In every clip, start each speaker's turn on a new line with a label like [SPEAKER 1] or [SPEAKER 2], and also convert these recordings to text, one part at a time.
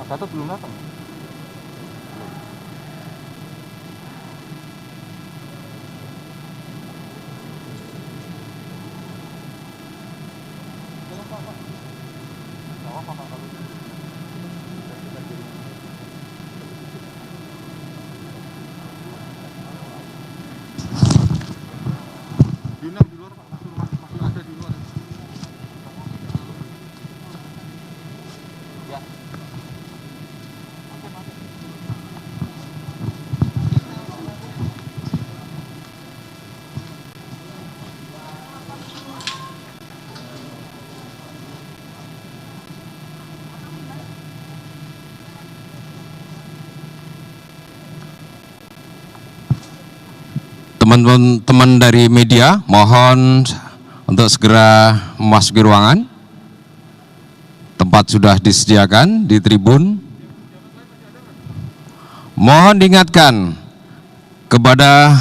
[SPEAKER 1] Gatot belum datang. Belum Pak. Nggak apa-apa Pak, kalau kita jadi Junam di luar Pak, masih ada di luar. Ya. Oke, Mas.
[SPEAKER 2] Teman-teman dari media, mohon untuk segera memasuki ruangan. Tempat sudah disediakan di tribun. Mohon diingatkan kepada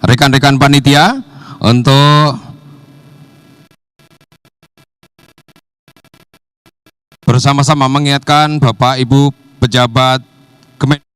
[SPEAKER 2] rekan-rekan panitia untuk bersama-sama mengingatkan Bapak Ibu pejabat Kementerian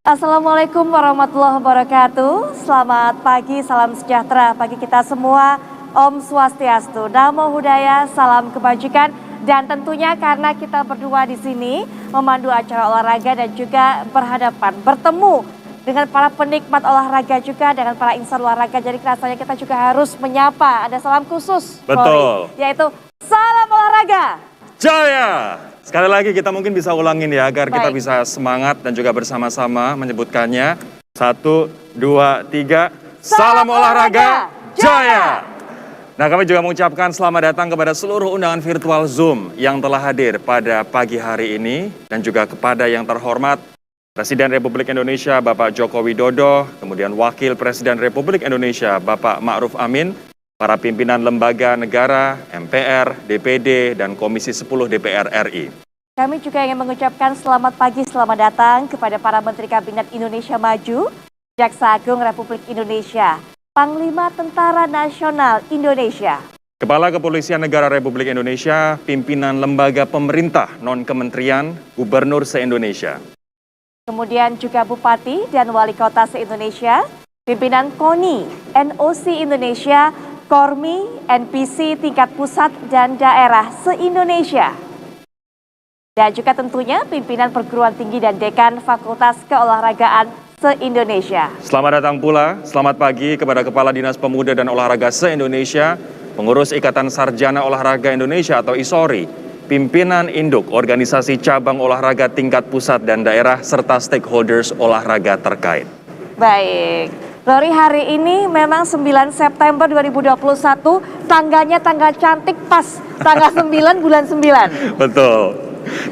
[SPEAKER 3] Assalamualaikum warahmatullahi wabarakatuh. Selamat pagi, salam sejahtera bagi kita semua. Om Swastiastu, Namo Buddhaya, salam kebajikan. Dan tentunya karena kita berdua di sini memandu acara olahraga dan juga berhadapan, bertemu dengan para penikmat olahraga juga, dengan para insan olahraga. Jadi rasanya kita juga harus menyapa. Ada salam khusus,
[SPEAKER 4] Betul.
[SPEAKER 3] Rory, yaitu salam olahraga.
[SPEAKER 4] Jaya! Sekali lagi kita mungkin bisa ulangin ya agar kita
[SPEAKER 3] Baik.
[SPEAKER 4] bisa semangat dan juga bersama-sama menyebutkannya. 1, 2, 3. Salam olahraga Jaya! Nah, kami juga mengucapkan selamat datang kepada seluruh undangan virtual Zoom yang telah hadir pada pagi hari ini dan juga kepada yang terhormat Presiden Republik Indonesia Bapak Joko Widodo, kemudian Wakil Presiden Republik Indonesia Bapak Ma'ruf Amin, para pimpinan lembaga negara, MPR, DPD, dan Komisi 10 DPR RI.
[SPEAKER 3] Kami juga ingin mengucapkan selamat pagi, selamat datang kepada para Menteri Kabinet Indonesia Maju, Jaksa Agung Republik Indonesia, Panglima Tentara Nasional Indonesia,
[SPEAKER 4] Kepala Kepolisian Negara Republik Indonesia, pimpinan lembaga pemerintah non-kementerian, gubernur se-Indonesia.
[SPEAKER 3] kemudian juga Bupati dan Wali Kota se-Indonesia, pimpinan KONI, NOC Indonesia, KORMI, NPC tingkat pusat dan daerah se-Indonesia. Dan juga tentunya pimpinan perguruan tinggi dan dekan Fakultas Keolahragaan se-Indonesia.
[SPEAKER 4] Selamat datang pula, selamat pagi kepada Kepala Dinas Pemuda dan Olahraga se-Indonesia, pengurus Ikatan Sarjana Olahraga Indonesia atau ISORI, pimpinan induk organisasi cabang olahraga tingkat pusat dan daerah, serta stakeholders olahraga terkait.
[SPEAKER 3] Baik, Rory, hari ini memang 9 September 2021, tanggalnya tanggal cantik pas, tanggal 9 bulan 9.
[SPEAKER 4] Betul.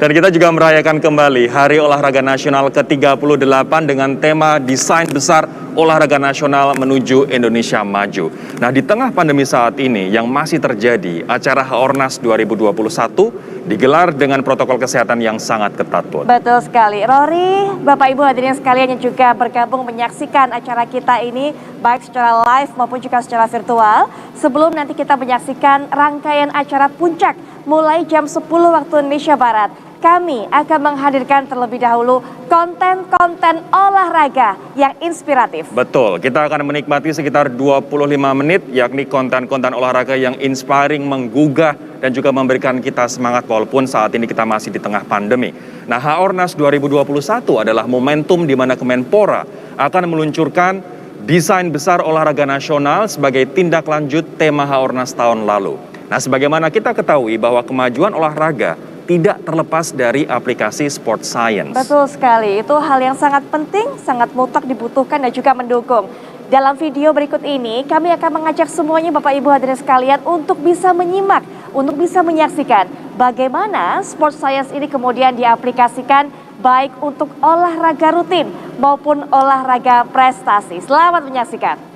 [SPEAKER 4] Dan kita juga merayakan kembali Hari Olahraga Nasional ke-38 dengan tema Desain Besar Olahraga Nasional Menuju Indonesia Maju. Nah, di tengah pandemi saat ini yang masih terjadi, acara Haornas 2021 digelar dengan protokol kesehatan yang sangat ketat, Put.
[SPEAKER 3] Betul sekali. Rory, Bapak Ibu hadirin sekalian yang juga bergabung menyaksikan acara kita ini, baik secara live maupun juga secara virtual. Sebelum nanti kita menyaksikan rangkaian acara puncak mulai jam 10 waktu Indonesia Barat, kami akan menghadirkan terlebih dahulu konten-konten olahraga yang inspiratif.
[SPEAKER 4] Betul, kita akan menikmati sekitar 25 menit, yakni konten-konten olahraga yang inspiring, menggugah, dan juga memberikan kita semangat walaupun saat ini kita masih di tengah pandemi. Nah, Haornas 2021 adalah momentum di mana Kemenpora akan meluncurkan desain besar olahraga nasional sebagai tindak lanjut tema Haornas tahun lalu. Nah, sebagaimana kita ketahui bahwa kemajuan olahraga tidak terlepas dari aplikasi sport science.
[SPEAKER 3] Betul sekali, itu hal yang sangat penting, sangat mutlak dibutuhkan dan juga mendukung. Dalam video berikut ini, kami akan mengajak semuanya Bapak Ibu hadirin sekalian untuk bisa menyimak, untuk bisa menyaksikan bagaimana sport science ini kemudian diaplikasikan baik untuk olahraga rutin maupun olahraga prestasi. Selamat menyaksikan.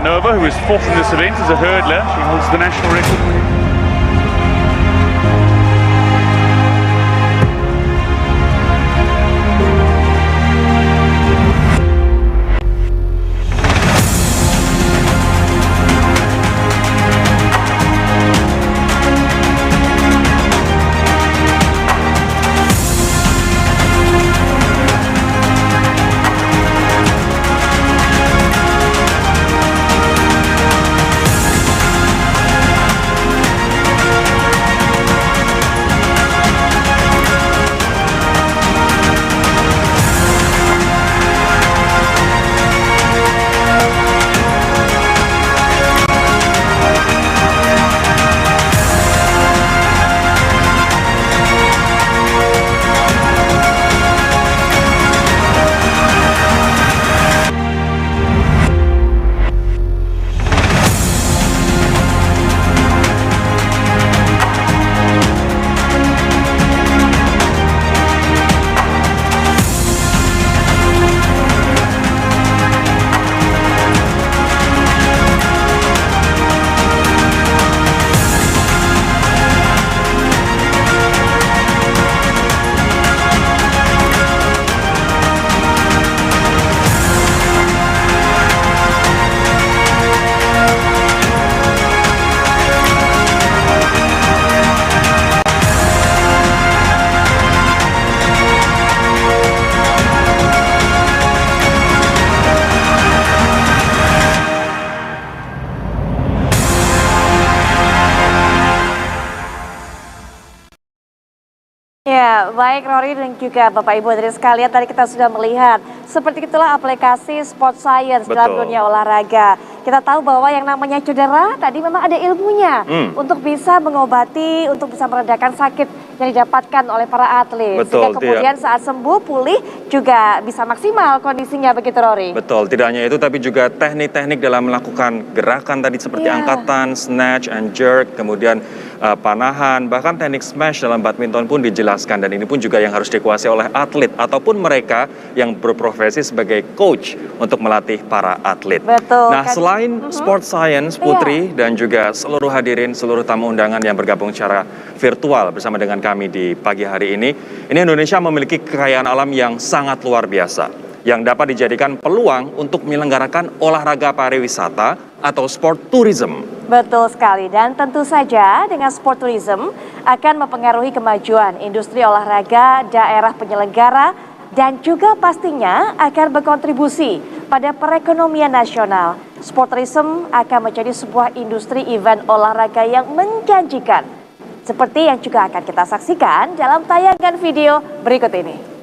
[SPEAKER 5] Nova, who is fourth in this event as a hurdler. She holds the national record.
[SPEAKER 3] Ya, baik Rory dan juga Bapak Ibu hadirin sekalian, tadi kita sudah melihat seperti itulah aplikasi Sport Science dalam
[SPEAKER 4] Betul.
[SPEAKER 3] dunia olahraga. Kita tahu bahwa yang namanya cedera tadi memang ada ilmunya untuk bisa mengobati, untuk bisa meredakan sakit yang didapatkan oleh para atlet.
[SPEAKER 4] Betul,
[SPEAKER 3] Sehingga kemudian saat sembuh, pulih juga bisa maksimal kondisinya, begitu Rory?
[SPEAKER 4] Betul, tidak hanya itu tapi juga teknik-teknik dalam melakukan gerakan tadi seperti
[SPEAKER 3] Iya.
[SPEAKER 4] angkatan, snatch and jerk, kemudian panahan, bahkan teknik smash dalam badminton pun dijelaskan, dan ini pun juga yang harus dikuasai oleh atlet ataupun mereka yang berprofesi sebagai coach untuk melatih para atlet.
[SPEAKER 3] Betul.
[SPEAKER 4] Nah, selain Sport Science, Putri dan juga seluruh hadirin, seluruh tamu undangan yang bergabung secara virtual bersama dengan kami di pagi hari ini Indonesia memiliki kekayaan alam yang sangat luar biasa, yang dapat dijadikan peluang untuk menyelenggarakan olahraga pariwisata atau sport tourism.
[SPEAKER 3] Betul sekali, dan tentu saja dengan sport tourism akan mempengaruhi kemajuan industri olahraga daerah penyelenggara dan juga pastinya akan berkontribusi pada perekonomian nasional. Sport tourism akan menjadi sebuah industri event olahraga yang menjanjikan, seperti yang juga akan kita saksikan dalam tayangan video berikut ini.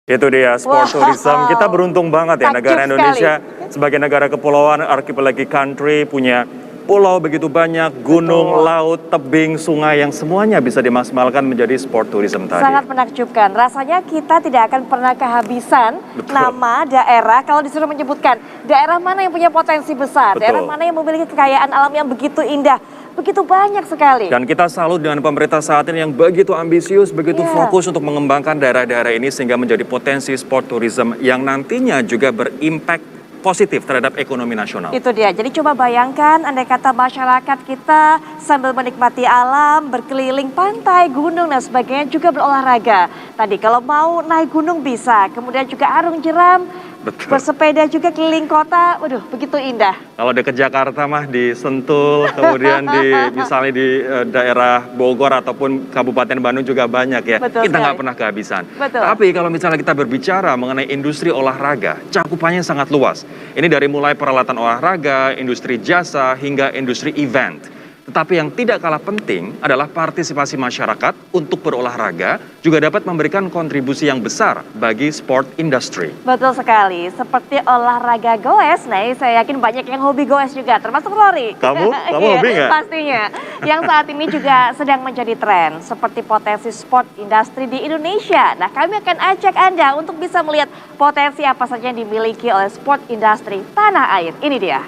[SPEAKER 4] Itu dia sport tourism. Kita beruntung banget ya,
[SPEAKER 3] Takjub
[SPEAKER 4] negara Indonesia
[SPEAKER 3] sekali.
[SPEAKER 4] sebagai negara kepulauan, archipelagic country, punya pulau begitu banyak, gunung, laut, tebing, sungai yang semuanya bisa dimaksimalkan menjadi sport tourism tadi.
[SPEAKER 3] Sangat menakjubkan. Rasanya kita tidak akan pernah kehabisan
[SPEAKER 4] Betul.
[SPEAKER 3] nama daerah kalau disuruh menyebutkan daerah mana yang punya potensi besar,
[SPEAKER 4] Betul.
[SPEAKER 3] daerah mana yang memiliki kekayaan alam yang begitu indah. Begitu banyak sekali.
[SPEAKER 4] Dan kita salut dengan pemerintah saat ini yang begitu ambisius, begitu
[SPEAKER 3] Iya.
[SPEAKER 4] fokus untuk mengembangkan daerah-daerah ini sehingga menjadi potensi sport tourism yang nantinya juga berimpact positif terhadap ekonomi nasional.
[SPEAKER 3] Itu dia. Jadi coba bayangkan andai kata masyarakat kita sambil menikmati alam, berkeliling pantai, gunung dan sebagainya juga berolahraga. Tadi kalau mau naik gunung bisa, kemudian juga arung jeram,
[SPEAKER 4] Betul.
[SPEAKER 3] bersepeda juga keliling kota. Waduh, begitu indah.
[SPEAKER 4] Kalau dekat Jakarta mah di Sentul, kemudian misalnya di daerah Bogor ataupun Kabupaten Bandung juga banyak ya.
[SPEAKER 3] Betul
[SPEAKER 4] Kita nggak
[SPEAKER 3] sekali.
[SPEAKER 4] pernah kehabisan.
[SPEAKER 3] Betul.
[SPEAKER 4] Tapi kalau misalnya kita berbicara mengenai industri olahraga, cakupannya sangat luas. Ini dari mulai peralatan olahraga, industri jasa, hingga industri event. Tetapi yang tidak kalah penting adalah partisipasi masyarakat untuk berolahraga juga dapat memberikan kontribusi yang besar bagi sport industry.
[SPEAKER 3] Betul sekali, seperti olahraga goes. Nah, saya yakin banyak yang hobi goes juga, termasuk Rory.
[SPEAKER 4] Kamu
[SPEAKER 3] Iya,
[SPEAKER 4] hobi nggak?
[SPEAKER 3] Pastinya. Yang saat ini juga sedang menjadi tren, seperti potensi sport industri di Indonesia. Nah, kami akan ajak Anda untuk bisa melihat potensi apa saja yang dimiliki oleh sport industri tanah air. Ini dia.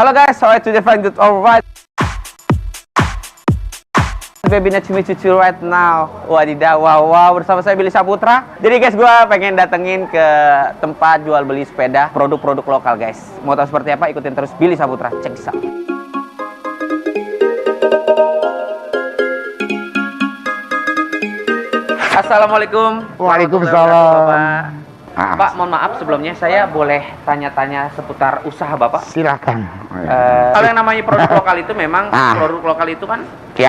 [SPEAKER 6] Halo guys, sorry to define good alright. Baby nice to meet you right now. Wadidaw, wow, bersama saya Billy Saputra. Jadi guys, gue pengen datengin ke tempat jual beli sepeda, produk-produk lokal guys. Mau tahu seperti apa? Ikutin terus Billy Saputra. Cek this out. Assalamualaikum.
[SPEAKER 1] Waalaikumsalam.
[SPEAKER 6] Pak, mohon maaf sebelumnya saya boleh tanya-tanya seputar usaha Bapak?
[SPEAKER 1] Silahkan.
[SPEAKER 6] Kalau yang namanya produk lokal itu memang produk lokal itu kan
[SPEAKER 1] Ya.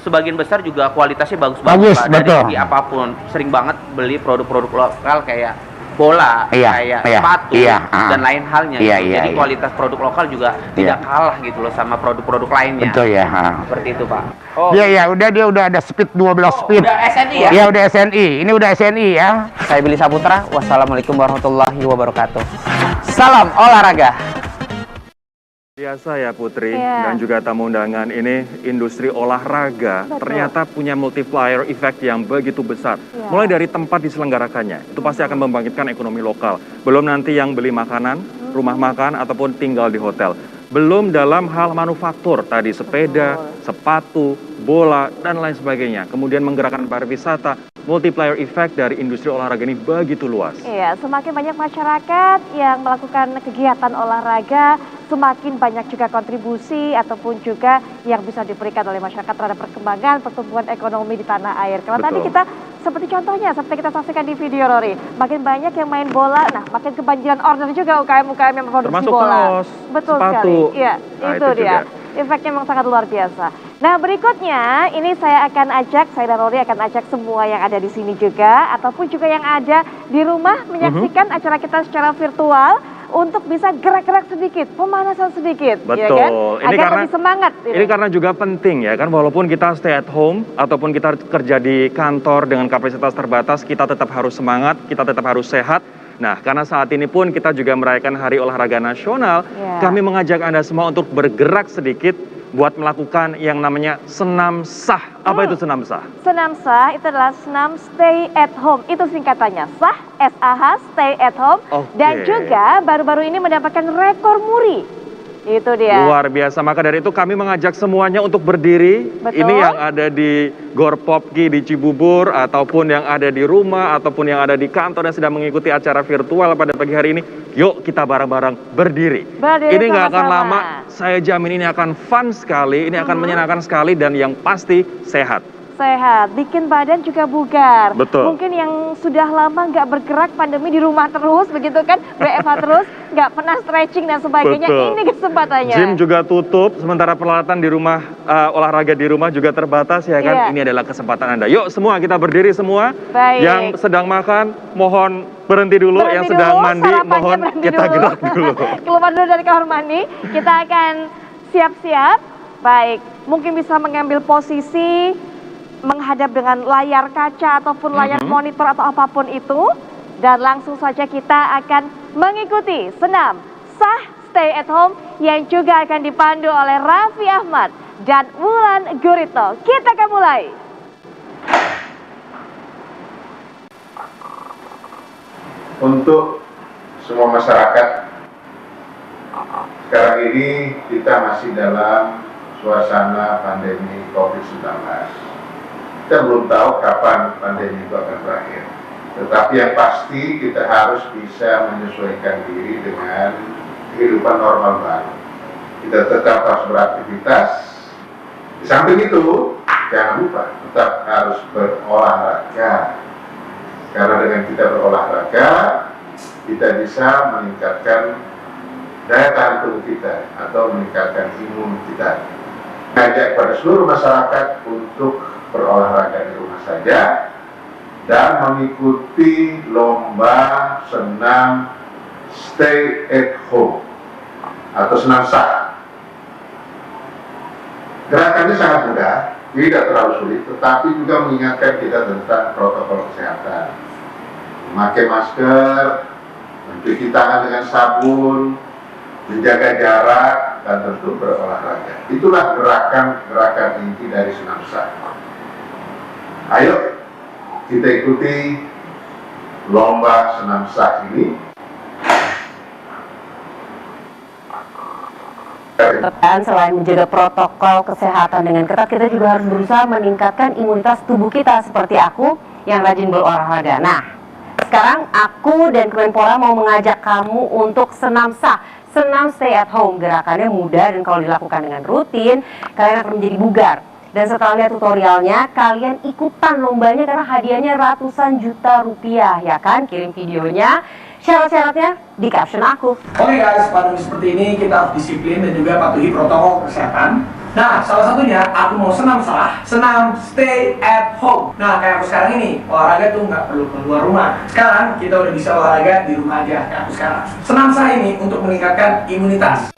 [SPEAKER 6] Sebagian besar juga kualitasnya
[SPEAKER 1] Bagus,
[SPEAKER 6] bagus-bagus Pak. Dari
[SPEAKER 1] betul.
[SPEAKER 6] segi apapun. Sering banget beli produk-produk lokal kayak bola,
[SPEAKER 1] Iya,
[SPEAKER 6] kayak
[SPEAKER 1] iya,
[SPEAKER 6] sepatu,
[SPEAKER 1] iya,
[SPEAKER 6] dan lain halnya.
[SPEAKER 1] Iya,
[SPEAKER 6] gitu.
[SPEAKER 1] iya,
[SPEAKER 6] Jadi
[SPEAKER 1] iya.
[SPEAKER 6] kualitas produk lokal juga tidak kalah gitu loh sama produk-produk lainnya.
[SPEAKER 1] Betul ya.
[SPEAKER 6] Seperti itu Pak. Oh,
[SPEAKER 1] Dia udah ada speed 12 speed.
[SPEAKER 6] udah SNI ya?
[SPEAKER 1] Ya udah SNI. Ini udah SNI ya.
[SPEAKER 6] Saya Billy Saputra. Wassalamualaikum warahmatullahi wabarakatuh. Salam olahraga.
[SPEAKER 4] Biasa ya Putri
[SPEAKER 3] Iya.
[SPEAKER 4] dan juga tamu undangan, ini industri olahraga
[SPEAKER 3] Betul.
[SPEAKER 4] ternyata punya multiplier effect yang begitu besar.
[SPEAKER 3] Iya.
[SPEAKER 4] Mulai dari tempat diselenggarakannya, itu pasti akan membangkitkan ekonomi lokal. Belum nanti yang beli makanan, rumah makan, ataupun tinggal di hotel. Belum dalam hal manufaktur, tadi sepeda, sepatu, bola, dan lain sebagainya. Kemudian menggerakkan pariwisata, multiplier effect dari industri olahraga ini begitu luas.
[SPEAKER 3] Iya, semakin banyak masyarakat yang melakukan kegiatan olahraga, semakin banyak juga kontribusi ataupun juga yang bisa diberikan oleh masyarakat terhadap perkembangan pertumbuhan ekonomi di tanah air. Kalau tadi
[SPEAKER 4] Betul.
[SPEAKER 3] kita seperti contohnya, seperti kita saksikan di video Rory, makin banyak yang main bola, nah makin kebanjiran order juga UKM-UKM yang memproduksi
[SPEAKER 4] Termasuk
[SPEAKER 3] bola.
[SPEAKER 4] kaos,
[SPEAKER 3] Betul
[SPEAKER 4] sepatu.
[SPEAKER 3] sekali. Iya,
[SPEAKER 4] Nah,
[SPEAKER 3] itu
[SPEAKER 4] itu
[SPEAKER 3] dia.
[SPEAKER 4] juga.
[SPEAKER 3] Efeknya memang sangat luar biasa. Nah berikutnya ini saya dan Rory akan ajak semua yang ada di sini juga ataupun juga yang ada di rumah menyaksikan acara kita secara virtual untuk bisa gerak-gerak sedikit, pemanasan sedikit, ya
[SPEAKER 4] Betul.
[SPEAKER 3] kan?
[SPEAKER 4] Ini
[SPEAKER 3] Agar
[SPEAKER 4] karena-
[SPEAKER 3] lebih semangat.
[SPEAKER 4] Ini karena juga penting ya kan, walaupun kita stay at home ataupun kita kerja di kantor dengan kapasitas terbatas, kita tetap harus semangat, kita tetap harus sehat. Nah, karena saat ini pun kita juga merayakan Hari Olahraga Nasional,
[SPEAKER 3] Ya.
[SPEAKER 4] kami mengajak Anda semua untuk bergerak sedikit buat melakukan yang namanya senam sah. Apa itu senam sah?
[SPEAKER 3] Senam sah itu adalah senam stay at home. Itu singkatannya SAH, SAH, stay at home.
[SPEAKER 4] Oke.
[SPEAKER 3] Dan juga baru-baru ini mendapatkan rekor muri. Itu dia.
[SPEAKER 4] Luar biasa, maka dari itu kami mengajak semuanya untuk berdiri.
[SPEAKER 3] Betul.
[SPEAKER 4] Ini yang ada di Gor Popki di Cibubur, ataupun yang ada di rumah, ataupun yang ada di kantor yang sedang mengikuti acara virtual pada pagi hari ini. Yuk kita bareng-bareng berdiri.
[SPEAKER 3] Berdiri
[SPEAKER 4] Ini nggak akan
[SPEAKER 3] sama-sama.
[SPEAKER 4] lama, saya jamin ini akan fun sekali, ini akan menyenangkan sekali, dan yang pasti sehat.
[SPEAKER 3] Sehat, bikin badan juga bugar.
[SPEAKER 4] Betul.
[SPEAKER 3] Mungkin yang sudah lama nggak bergerak, pandemi di rumah terus, begitu kan, WFH terus, nggak pernah stretching dan sebagainya.
[SPEAKER 4] Betul.
[SPEAKER 3] Ini kesempatannya.
[SPEAKER 4] Gym juga tutup, sementara peralatan di rumah, olahraga di rumah juga terbatas ya kan.
[SPEAKER 3] Iya.
[SPEAKER 4] Ini adalah kesempatan Anda. Yuk semua kita berdiri semua.
[SPEAKER 3] Baik.
[SPEAKER 4] Yang sedang makan, mohon berhenti dulu.
[SPEAKER 3] Berhenti
[SPEAKER 4] Yang sedang
[SPEAKER 3] dulu,
[SPEAKER 4] mandi,
[SPEAKER 3] sarapannya
[SPEAKER 4] mohon
[SPEAKER 3] berhenti
[SPEAKER 4] kita
[SPEAKER 3] dulu.
[SPEAKER 4] gerak dulu.
[SPEAKER 3] Keluar dulu dari kamar mandi, kita akan siap-siap. Baik, mungkin bisa mengambil posisi menghadap dengan layar kaca ataupun layar monitor atau apapun itu, dan langsung saja kita akan mengikuti senam sah stay at home yang juga akan dipandu oleh Raffi Ahmad dan Wulan Guritno. Kita akan mulai.
[SPEAKER 7] Untuk semua masyarakat, sekarang ini kita masih dalam suasana pandemi COVID-19. Kita belum tahu kapan pandemi itu akan berakhir. Tetapi yang pasti kita harus bisa menyesuaikan diri dengan kehidupan normal baru. Kita tetap harus beraktivitas. Di samping itu, jangan lupa tetap harus berolahraga. Karena dengan kita berolahraga, kita bisa meningkatkan daya tahan tubuh kita atau meningkatkan imun kita. Mengajak pada seluruh masyarakat untuk berolahraga di rumah saja dan mengikuti lomba senam stay at home atau senam sah. Gerakannya sangat mudah, tidak terlalu sulit, tetapi juga mengingatkan kita tentang protokol kesehatan. Memakai masker, mencuci tangan dengan sabun, menjaga jarak, dan tentu berolahraga. Itulah gerakan-gerakan inti dari senam sah. Ayo kita ikuti lomba senam sah ini.
[SPEAKER 3] Dan selain menjaga protokol kesehatan dengan ketat, kita juga harus berusaha meningkatkan imunitas tubuh kita seperti aku yang rajin berolahraga. Nah, sekarang aku dan Kemenpora mau mengajak kamu untuk senam sah, senam stay at home. Gerakannya mudah dan kalau dilakukan dengan rutin, kalian akan menjadi bugar. Dan setelah lihat tutorialnya, kalian ikutan lombanya karena hadiahnya ratusan juta rupiah, ya kan? Kirim videonya, syarat-syaratnya di caption aku.
[SPEAKER 8] Oke guys, pandemi seperti ini kita harus disiplin dan juga patuhi protokol kesehatan. Nah, salah satunya aku mau senam sah, senam stay at home. Nah, kayak aku sekarang ini, olahraga tuh nggak perlu keluar rumah. Sekarang kita udah bisa olahraga di rumah aja, kayak aku sekarang. Senam sah ini untuk meningkatkan imunitas.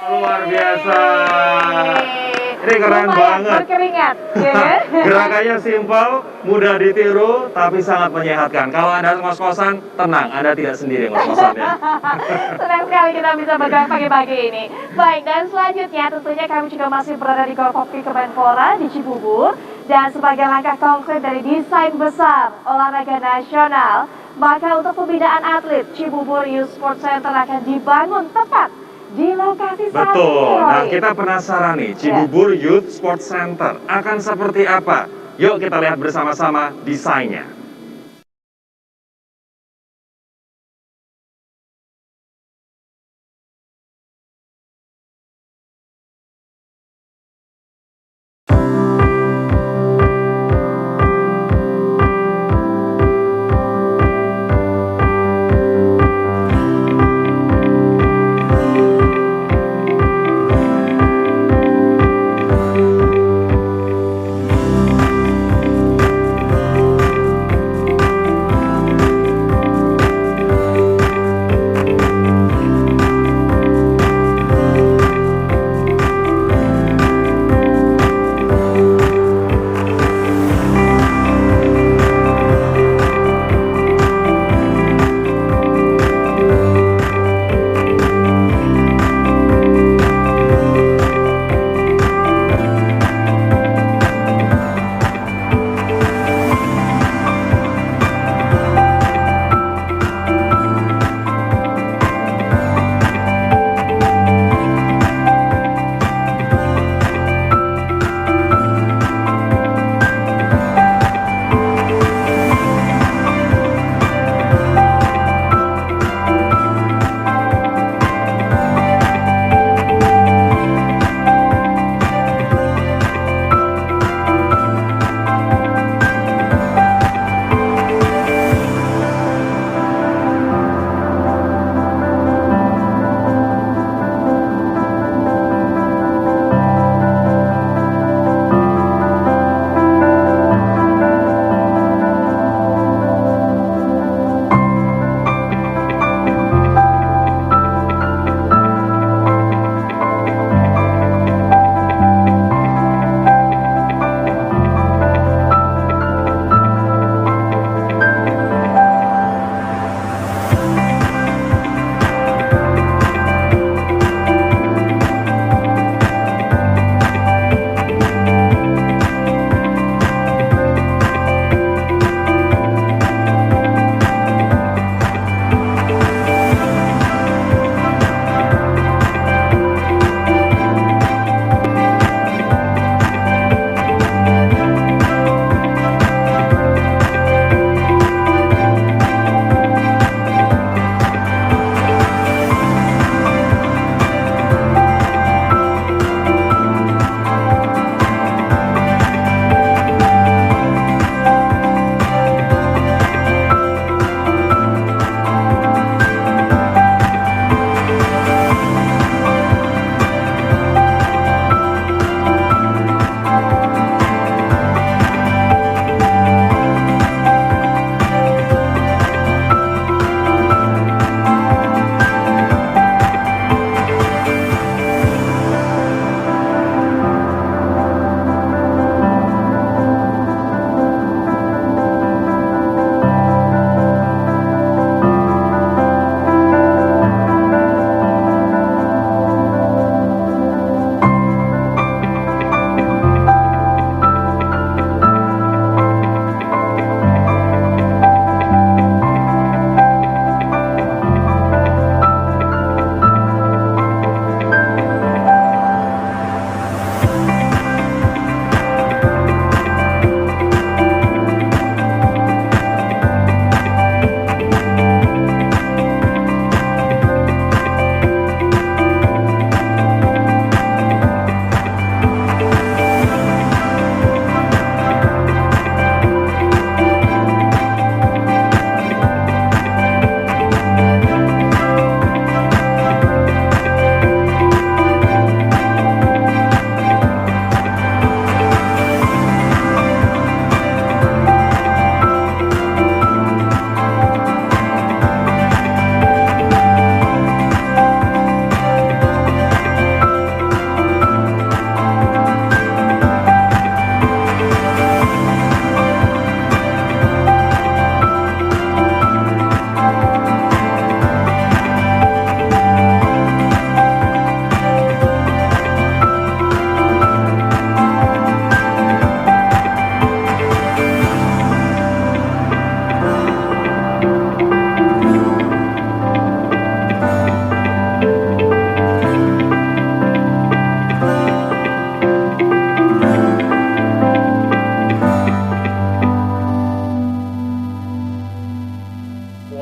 [SPEAKER 4] Luar biasa. Ini keren banget.
[SPEAKER 3] Berkeringat, ya kan?
[SPEAKER 4] Gerakannya simpel, mudah ditiru, tapi sangat menyehatkan. Kalau Anda ngos-ngosan, tenang, Anda tidak sendiri ngos-ngosannya.
[SPEAKER 3] Senang sekali kita bisa bergerak pagi-pagi ini. Baik, dan selanjutnya tentunya kami juga masih berada di Korpopki Kemenpora di Cibubur. Dan sebagai langkah konkret dari desain besar olahraga nasional, maka untuk pembinaan atlet, Cibubur Youth Sport Center akan dibangun tepat di lokasi saat ini.
[SPEAKER 4] Betul. Nah,
[SPEAKER 3] Roy.
[SPEAKER 4] kita penasaran nih, Cibubur Youth Sport Center akan seperti apa? Yuk kita lihat bersama-sama desainnya.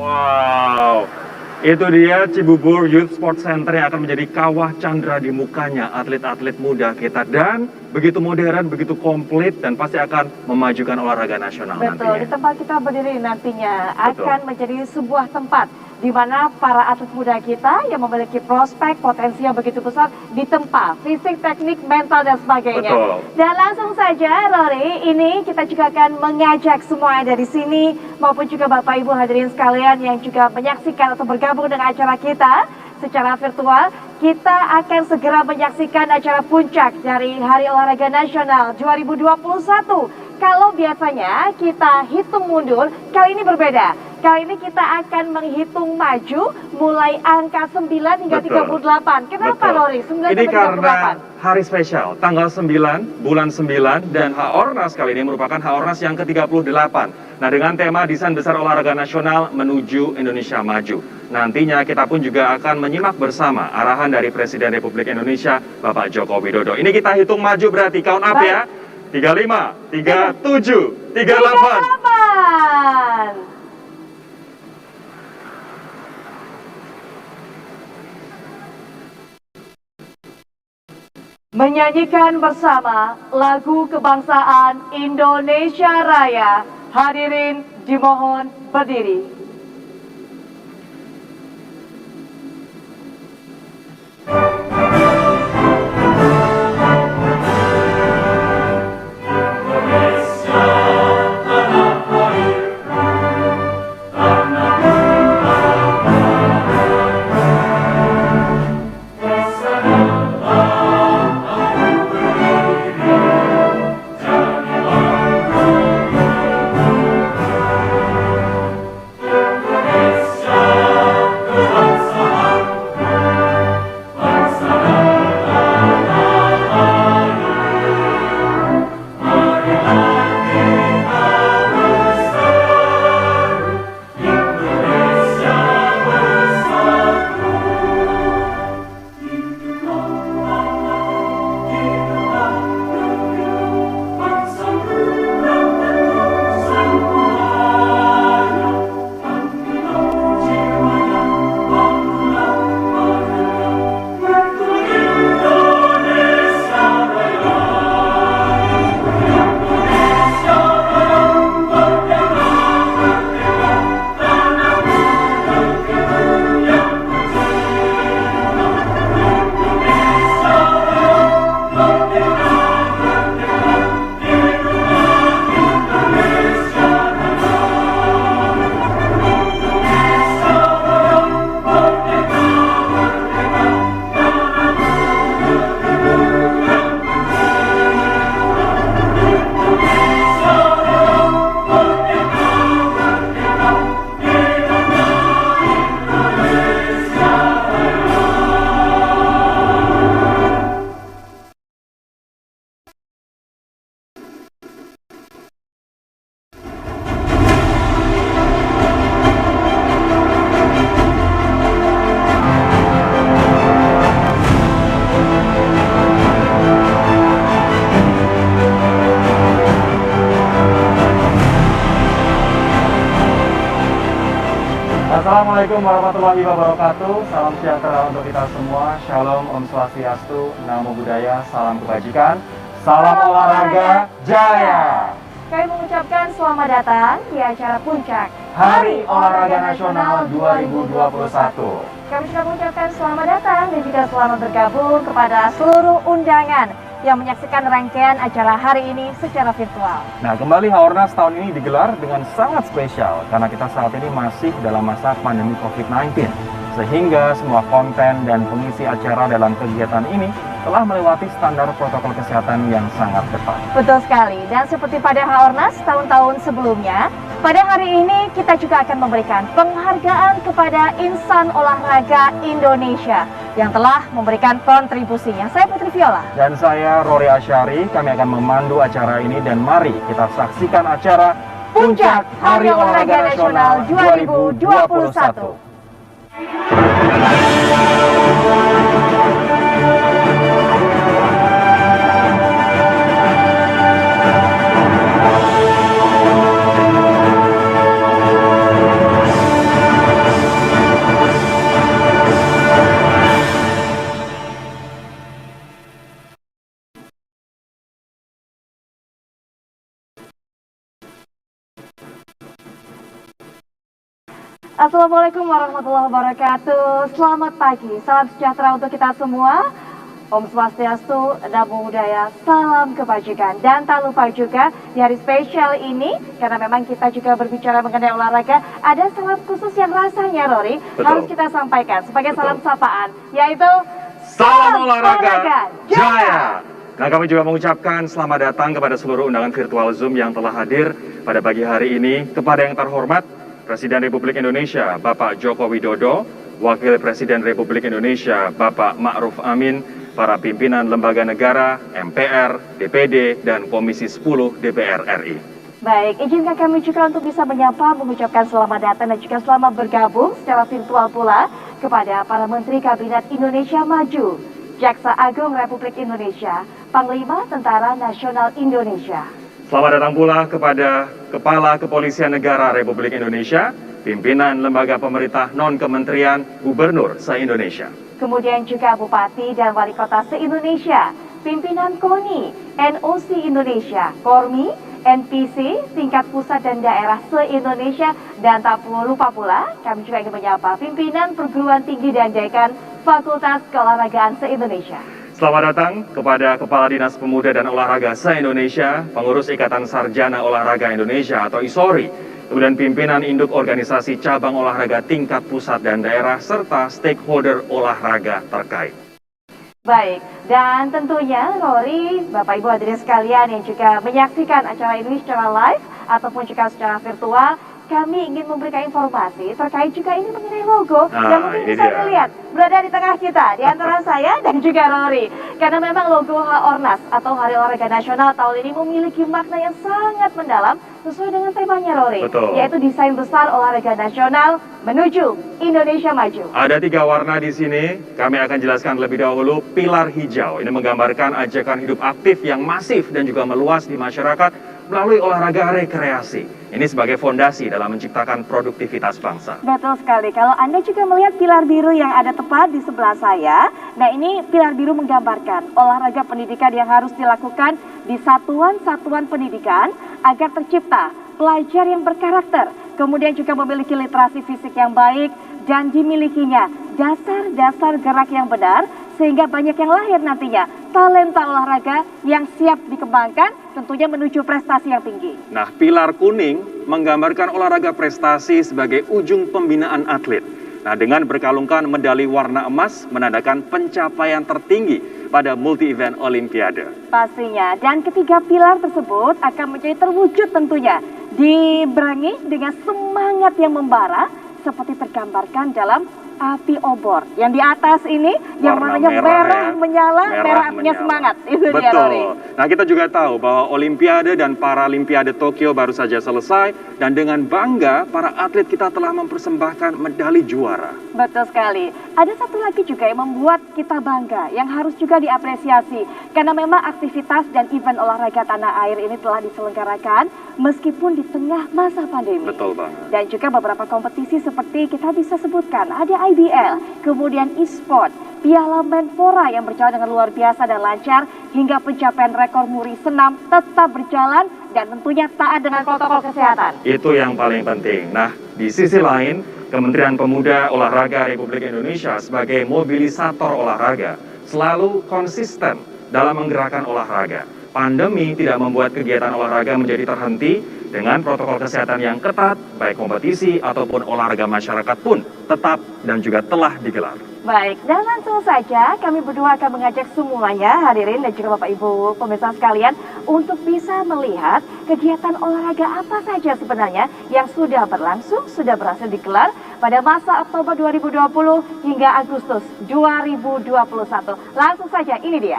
[SPEAKER 4] Wow, itu dia Cibubur Youth Sport Center yang akan menjadi kawah candra di mukanya atlet-atlet muda kita. Dan begitu modern, begitu komplit, dan pasti akan memajukan olahraga nasional
[SPEAKER 3] Betul, di
[SPEAKER 4] nantinya.
[SPEAKER 3] tempat kita berdiri nantinya
[SPEAKER 4] Betul.
[SPEAKER 3] akan menjadi sebuah tempat di mana para atlet muda kita yang memiliki prospek, potensi yang begitu besar ditempa, fisik, teknik, mental, dan sebagainya.
[SPEAKER 4] Betul.
[SPEAKER 3] Dan langsung saja, Rory, ini kita juga akan mengajak semua yang ada di sini, maupun juga Bapak Ibu hadirin sekalian yang juga menyaksikan atau bergabung dengan acara kita secara virtual. Kita akan segera menyaksikan acara puncak dari Hari Olahraga Nasional 2021. Kalau biasanya kita hitung mundur, kali ini berbeda. Kali ini kita akan menghitung maju mulai angka 9 hingga
[SPEAKER 4] Betul.
[SPEAKER 3] 38. Kenapa,
[SPEAKER 4] Betul.
[SPEAKER 3] Rory? 9
[SPEAKER 4] Ini
[SPEAKER 3] sampai
[SPEAKER 4] karena
[SPEAKER 3] 38.
[SPEAKER 4] hari spesial, tanggal 9, bulan 9, dan Haornas kali ini merupakan Haornas yang ke-38. Nah, dengan tema Desain Besar Olahraga Nasional Menuju Indonesia Maju. Nantinya kita pun juga akan menyimak bersama arahan dari Presiden Republik Indonesia, Bapak Joko Widodo. Ini kita hitung maju berarti, count up ya. 35, 37, 38.
[SPEAKER 3] 38. Menyanyikan bersama lagu kebangsaan Indonesia Raya. Hadirin dimohon berdiri.
[SPEAKER 1] Assalamualaikum warahmatullahi wabarakatuh. Salam sejahtera untuk kita semua. Shalom, Om Swastiastu, Namo Buddhaya, salam kebajikan, salam olahraga jaya.
[SPEAKER 3] Kami mengucapkan selamat datang di acara puncak
[SPEAKER 1] Hari Olahraga Nasional 2021.
[SPEAKER 3] Kami juga mengucapkan selamat datang dan juga selamat bergabung kepada seluruh undangan yang menyaksikan rangkaian acara hari ini secara virtual.
[SPEAKER 1] Nah, kembali Haornas tahun ini digelar dengan sangat spesial karena kita saat ini masih dalam masa pandemi COVID-19. Sehingga semua konten dan pengisi acara dalam kegiatan ini telah melewati standar protokol kesehatan yang sangat ketat.
[SPEAKER 3] Betul sekali, dan seperti pada Haornas tahun-tahun sebelumnya, pada hari ini kita juga akan memberikan penghargaan kepada insan olahraga Indonesia yang telah memberikan kontribusinya. Saya Putri Viola.
[SPEAKER 1] Dan saya Rory Asyari, kami akan memandu acara ini dan mari kita saksikan acara
[SPEAKER 3] Puncak Hari Olahraga Nasional 2021. Assalamualaikum warahmatullahi wabarakatuh. Selamat pagi, salam sejahtera untuk kita semua. Om Swastiastu, Namo Buddhaya, salam kebajikan. Dan tak lupa juga di hari spesial ini, karena memang kita juga berbicara mengenai olahraga, ada salam khusus yang rasanya, Rory, harus kita sampaikan sebagai salam sapaan, yaitu
[SPEAKER 4] Salam olahraga Jaya. Nah, kami juga mengucapkan selamat datang kepada seluruh undangan virtual Zoom yang telah hadir pada pagi hari ini. Kepada yang terhormat Presiden Republik Indonesia Bapak Joko Widodo, Wakil Presiden Republik Indonesia Bapak Ma'ruf Amin, para pimpinan lembaga negara, MPR, DPD, dan Komisi 10 DPR RI.
[SPEAKER 3] Baik, izinkan kami juga untuk bisa menyapa, mengucapkan selamat datang dan juga selamat bergabung secara virtual pula kepada para Menteri Kabinet Indonesia Maju, Jaksa Agung Republik Indonesia, Panglima Tentara Nasional Indonesia.
[SPEAKER 4] Selamat datang pula kepada Kepala Kepolisian Negara Republik Indonesia, pimpinan lembaga pemerintah non-kementerian, gubernur se-Indonesia.
[SPEAKER 3] Kemudian juga Bupati dan Wali Kota se-Indonesia, pimpinan KONI, NOC Indonesia, KORMI, NPC, tingkat pusat dan daerah se-Indonesia, dan tak lupa pula kami juga ingin menyapa pimpinan perguruan tinggi dan dekan Fakultas Keolahragaan se-Indonesia.
[SPEAKER 4] Selamat datang kepada Kepala Dinas Pemuda dan Olahraga se-Indonesia, pengurus Ikatan Sarjana Olahraga Indonesia atau ISORI, kemudian pimpinan induk organisasi cabang olahraga tingkat pusat dan daerah, serta stakeholder olahraga terkait.
[SPEAKER 3] Baik, dan tentunya Rory, Bapak Ibu hadirin sekalian yang juga menyaksikan acara ini secara live ataupun juga secara virtual, kami ingin memberikan informasi terkait juga ini mengenai logo yang mungkin bisa dilihat berada di tengah kita, di antara saya dan juga Rory. Karena memang logo HORNAS atau Hari Olahraga Nasional tahun ini memiliki makna yang sangat mendalam sesuai dengan temanya, Rory.
[SPEAKER 4] Betul.
[SPEAKER 3] Yaitu desain besar olahraga nasional menuju Indonesia Maju.
[SPEAKER 4] Ada 3 warna di sini, kami akan jelaskan lebih dahulu. Pilar hijau, ini menggambarkan ajakan hidup aktif yang masif dan juga meluas di masyarakat melalui olahraga rekreasi. Ini sebagai fondasi dalam menciptakan produktivitas bangsa.
[SPEAKER 3] Betul sekali. Kalau Anda juga melihat pilar biru yang ada tepat di sebelah saya, nah ini pilar biru menggambarkan olahraga pendidikan yang harus dilakukan di satuan-satuan pendidikan agar tercipta pelajar yang berkarakter, kemudian juga memiliki literasi fisik yang baik dan dimilikinya dasar-dasar gerak yang benar, sehingga banyak yang lahir nantinya talenta olahraga yang siap dikembangkan, tentunya menuju prestasi yang tinggi.
[SPEAKER 4] Nah, pilar kuning menggambarkan olahraga prestasi sebagai ujung pembinaan atlet. Nah, dengan berkalungkan medali warna emas menandakan pencapaian tertinggi pada multi-event Olimpiade.
[SPEAKER 3] Pastinya, dan ketiga pilar tersebut akan menjadi terwujud tentunya dibarengi dengan semangat yang membara seperti tergambarkan dalam api obor. Yang di atas ini yang warnanya merah menyala, merah artinya semangat. Itu dia, Rory.
[SPEAKER 4] Nah, kita juga tahu bahwa Olimpiade dan Paralimpiade Tokyo baru saja selesai, dan dengan bangga para atlet kita telah mempersembahkan medali juara.
[SPEAKER 3] Betul sekali. Ada satu lagi juga yang membuat kita bangga, yang harus juga diapresiasi. Karena memang aktivitas dan event olahraga tanah air ini telah diselenggarakan meskipun di tengah masa pandemi.
[SPEAKER 4] Betul banget.
[SPEAKER 3] Dan juga beberapa kompetisi seperti kita bisa sebutkan, ada IBL, kemudian e-sport, Piala Menpora yang berjalan dengan luar biasa dan lancar, hingga pencapaian rekor muri senam tetap berjalan dan tentunya taat dengan protokol kesehatan.
[SPEAKER 4] Itu yang paling penting. Nah, di sisi lain, Kementerian Pemuda Olahraga Republik Indonesia sebagai mobilisator olahraga selalu konsisten dalam menggerakkan olahraga. Pandemi tidak membuat kegiatan olahraga menjadi terhenti. Dengan protokol kesehatan yang ketat, baik kompetisi ataupun olahraga masyarakat pun tetap dan juga telah digelar.
[SPEAKER 3] Baik, dan langsung saja kami berdua akan mengajak semuanya hadirin dan juga Bapak Ibu pemirsa sekalian untuk bisa melihat kegiatan olahraga apa saja sebenarnya yang sudah berlangsung, sudah berhasil digelar pada masa Oktober 2020 hingga Agustus 2021. Langsung saja, ini dia.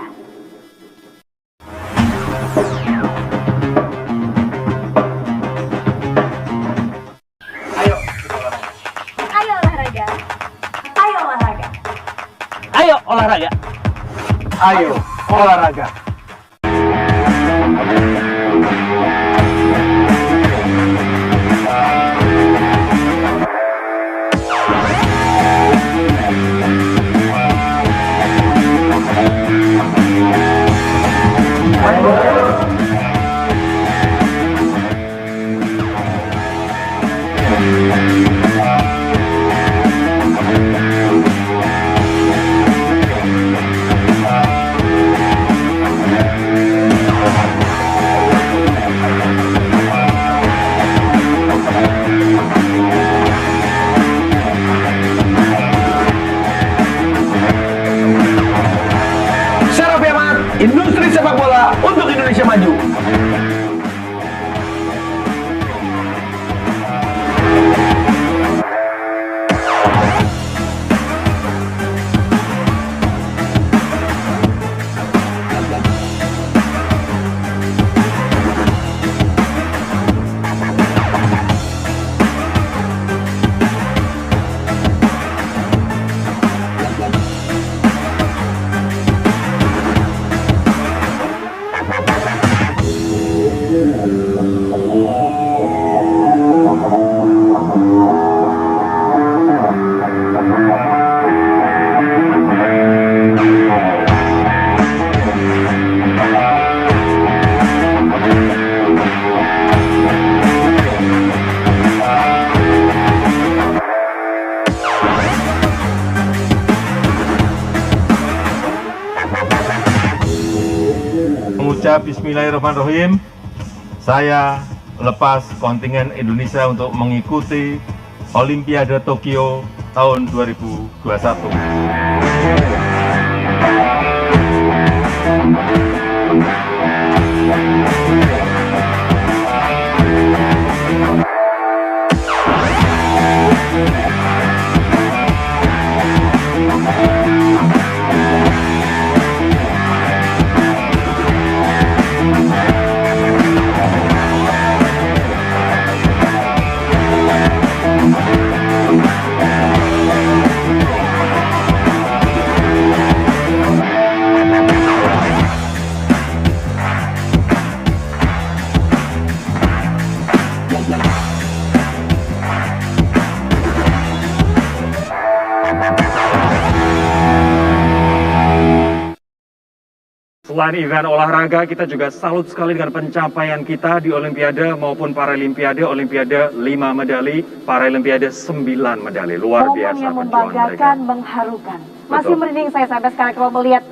[SPEAKER 6] Ayo olahraga.
[SPEAKER 1] Ayo olahraga.
[SPEAKER 9] Sehingga bismillahirrahmanirrahim, saya lepas kontingen Indonesia untuk mengikuti Olimpiade Tokyo tahun 2021.
[SPEAKER 4] Selain event olahraga, kita juga salut sekali dengan pencapaian kita di Olimpiade maupun Paralimpiade. Olimpiade 5 medali, Paralimpiade 9 medali. Luar
[SPEAKER 3] Momen
[SPEAKER 4] biasa
[SPEAKER 3] yang
[SPEAKER 4] perjuangan mereka.
[SPEAKER 3] membanggakan, mengharukan. Masih merinding saya sampai sekarang kalau melihat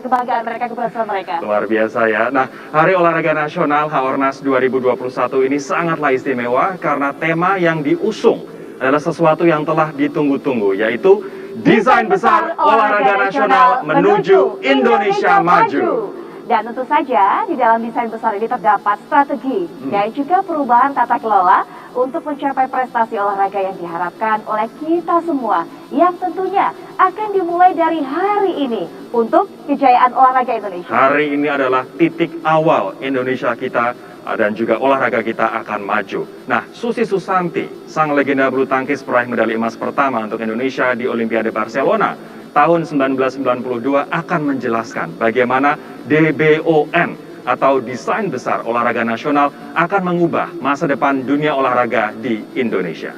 [SPEAKER 3] kebanggaan mereka, keberhasilan mereka.
[SPEAKER 4] Luar biasa ya. Nah, Hari Olahraga Nasional HORNAS 2021 ini sangatlah istimewa karena tema yang diusung adalah sesuatu yang telah ditunggu-tunggu, yaitu Desain Besar Olahraga Nasional Menuju Indonesia Maju.
[SPEAKER 3] Dan tentu saja di dalam desain besar ini terdapat strategi dan juga perubahan tata kelola untuk mencapai prestasi olahraga yang diharapkan oleh kita semua, yang tentunya akan dimulai dari hari ini untuk kejayaan olahraga Indonesia.
[SPEAKER 4] Hari ini adalah titik awal Indonesia kita dan juga olahraga kita akan maju. Nah, Susi Susanti, sang legenda bulu tangkis peraih medali emas pertama untuk Indonesia di Olimpiade Barcelona tahun 1992 akan menjelaskan bagaimana DBON atau Desain Besar Olahraga Nasional akan mengubah masa depan dunia olahraga di Indonesia.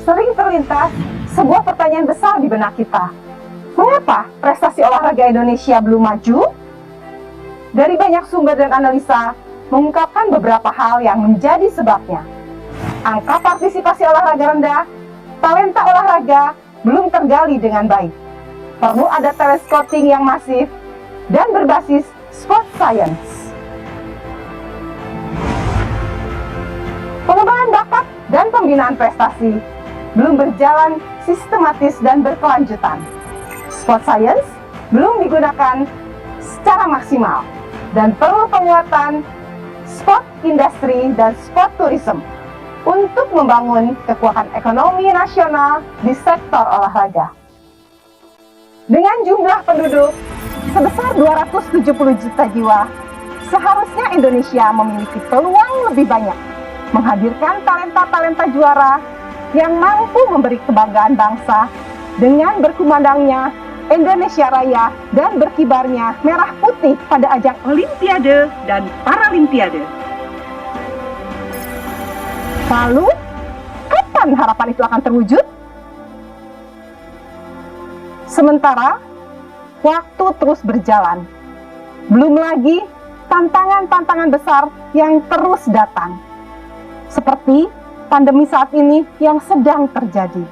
[SPEAKER 10] Sering terlintas sebuah pertanyaan besar di benak kita. Mengapa prestasi olahraga Indonesia belum maju? Dari banyak sumber dan analisa mengungkapkan beberapa hal yang menjadi sebabnya. Angka partisipasi olahraga rendah, talenta olahraga belum tergali dengan baik. Perlu ada talent scouting yang masif dan berbasis sport science. Pengembangan bakat dan pembinaan prestasi belum berjalan sistematis dan berkelanjutan. Sport science belum digunakan secara maksimal dan perlu penguatan sport industri dan sport tourism untuk membangun kekuatan ekonomi nasional di sektor olahraga. Dengan jumlah penduduk sebesar 270 juta jiwa, seharusnya Indonesia memiliki peluang lebih banyak menghadirkan talenta-talenta juara yang mampu memberi kebanggaan bangsa dengan berkumandangnya Indonesia Raya dan berkibarnya merah putih pada ajang Olimpiade dan Paralimpiade. Lalu, kapan harapan itu akan terwujud? Sementara, waktu terus berjalan. Belum lagi tantangan-tantangan besar yang terus datang. Seperti pandemi saat ini yang sedang terjadi.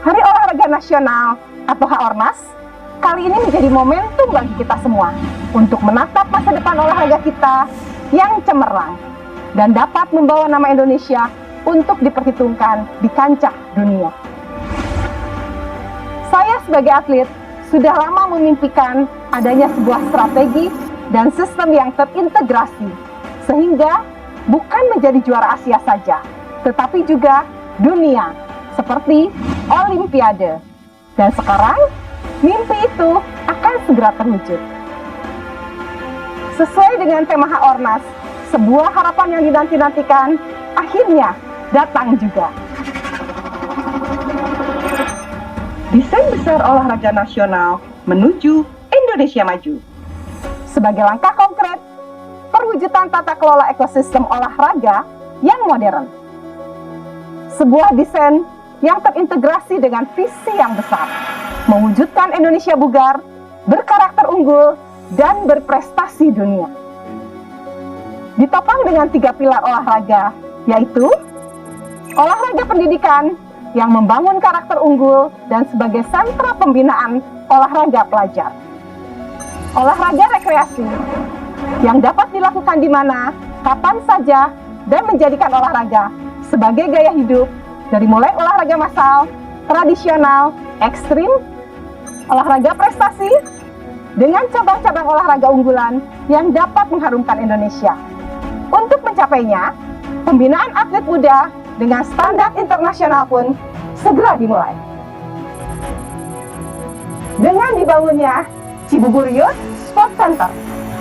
[SPEAKER 10] Hari Olahraga Nasional atau HORNAS kali ini menjadi momentum bagi kita semua untuk menatap masa depan olahraga kita yang cemerlang dan dapat membawa nama Indonesia untuk diperhitungkan di kancah dunia. Saya sebagai atlet sudah lama memimpikan adanya sebuah strategi dan sistem yang terintegrasi sehingga bukan menjadi juara Asia saja, tetapi juga dunia seperti Olimpiade. Dan sekarang mimpi itu akan segera terwujud. Sesuai dengan tema HORNAS, sebuah harapan yang dinanti-nantikan akhirnya datang juga. Desain Besar Olahraga Nasional Menuju Indonesia Maju. Sebagai langkah konkret, perwujudan tata kelola ekosistem olahraga yang modern. Sebuah desain yang terintegrasi dengan visi yang besar, mewujudkan Indonesia bugar, berkarakter unggul, dan berprestasi dunia. Ditopang dengan 3 pilar olahraga, yaitu olahraga pendidikan, yang membangun karakter unggul dan sebagai sentra pembinaan olahraga pelajar. Olahraga rekreasi yang dapat dilakukan di mana, kapan saja, dan menjadikan olahraga sebagai gaya hidup dari mulai olahraga massal, tradisional, ekstrim, olahraga prestasi, dengan cabang-cabang olahraga unggulan yang dapat mengharumkan Indonesia. Untuk mencapainya, pembinaan atlet muda dengan standar internasional pun segera dimulai. Dengan dibangunnya Cibubur Youth Sport Center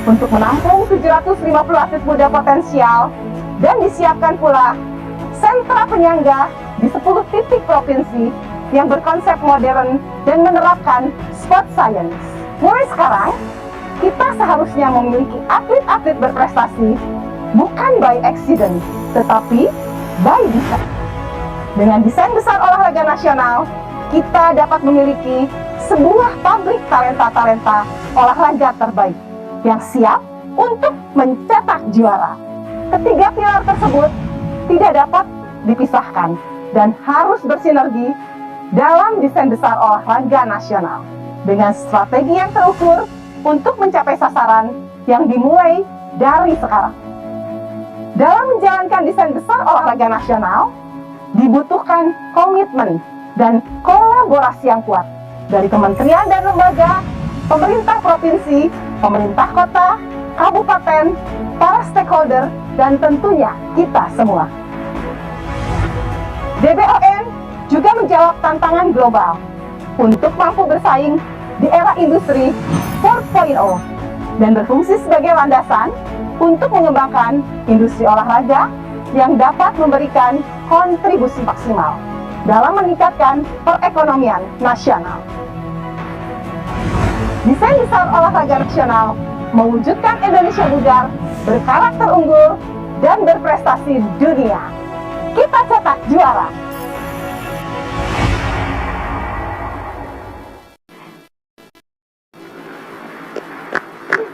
[SPEAKER 10] untuk menampung 750 atlet muda potensial dan disiapkan pula sentra penyangga di 10 titik provinsi yang berkonsep modern dan menerapkan sport science. Mulai sekarang, kita seharusnya memiliki atlet-atlet berprestasi bukan by accident, tetapi by design. Dengan desain besar olahraga nasional, kita dapat memiliki sebuah pabrik talenta-talenta olahraga terbaik yang siap untuk mencetak juara. Ketiga pilar tersebut tidak dapat dipisahkan dan harus bersinergi dalam desain besar olahraga nasional dengan strategi yang terukur untuk mencapai sasaran yang dimulai dari sekarang. Dalam menjalankan desain besar olahraga nasional, dibutuhkan komitmen dan kolaborasi yang kuat dari kementerian dan lembaga, pemerintah provinsi, pemerintah kota, kabupaten, para stakeholder, dan tentunya kita semua. DBON juga menjawab tantangan global untuk mampu bersaing di era industri 4.0 dan berfungsi sebagai landasan untuk mengembangkan industri olahraga yang dapat memberikan kontribusi maksimal dalam meningkatkan perekonomian nasional. Desain besar olahraga nasional mewujudkan Indonesia bugar, berkarakter unggul, dan berprestasi dunia. Kita cetak juara.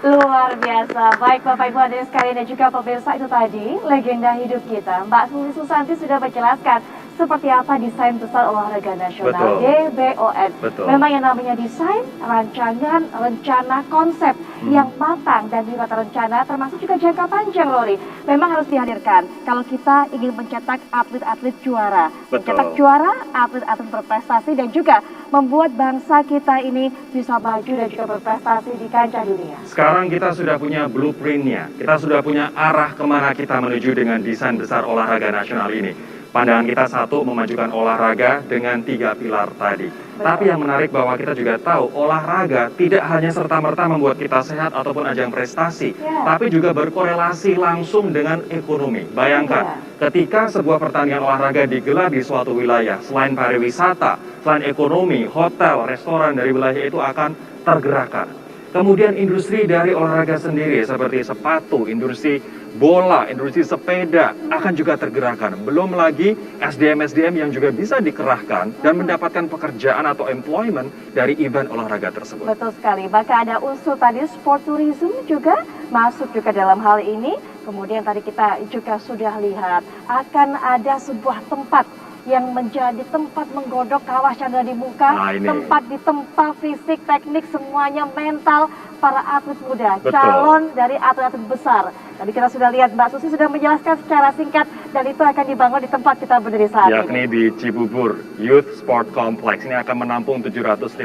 [SPEAKER 3] Luar biasa. Baik Bapak Ibu hadirin sekalian dan juga pemirsa, itu tadi legenda hidup kita. Mbak Susi Susanti sudah menjelaskan seperti apa desain besar olahraga nasional.
[SPEAKER 4] Betul.
[SPEAKER 3] DBON.
[SPEAKER 4] Betul.
[SPEAKER 3] Memang yang namanya desain, rancangan, rencana, konsep yang matang dan juga terencana, termasuk juga jangka panjang, Rory. Memang harus dihadirkan kalau kita ingin mencetak atlet-atlet juara.
[SPEAKER 4] Betul.
[SPEAKER 3] Mencetak juara, atlet-atlet berprestasi, dan juga membuat bangsa kita ini bisa maju dan juga berprestasi di kancah dunia.
[SPEAKER 4] Sekarang kita sudah punya blueprintnya, kita sudah punya arah kemana kita menuju dengan desain besar olahraga nasional ini. Pandangan kita satu, memajukan olahraga dengan 3 pilar tadi. Tapi yang menarik bahwa kita juga tahu olahraga tidak hanya serta-merta membuat kita sehat ataupun ajang prestasi, tapi juga berkorelasi langsung dengan ekonomi. Bayangkan, ketika sebuah pertandingan olahraga digelar di suatu wilayah, selain pariwisata, selain ekonomi, hotel, restoran dari wilayah itu akan tergerakkan. Kemudian industri dari olahraga sendiri seperti sepatu, industri bola, industri sepeda akan juga tergerakkan. Belum lagi SDM-SDM yang juga bisa dikerahkan dan mendapatkan pekerjaan atau employment dari event olahraga tersebut.
[SPEAKER 3] Betul sekali. Bahkan ada unsur tadi sport tourism juga masuk juga dalam hal ini. Kemudian tadi kita juga sudah lihat akan ada sebuah tempat yang menjadi tempat menggodok kawah candra di muka, tempat ditempa fisik, teknik, semuanya mental para atlet muda, calon dari atlet-atlet besar. Tadi kita sudah lihat Mbak Susi sudah menjelaskan secara singkat dan itu akan dibangun di tempat kita berdiri saat ini.
[SPEAKER 4] Yakni di Cibubur Youth Sport Complex. Ini akan menampung 750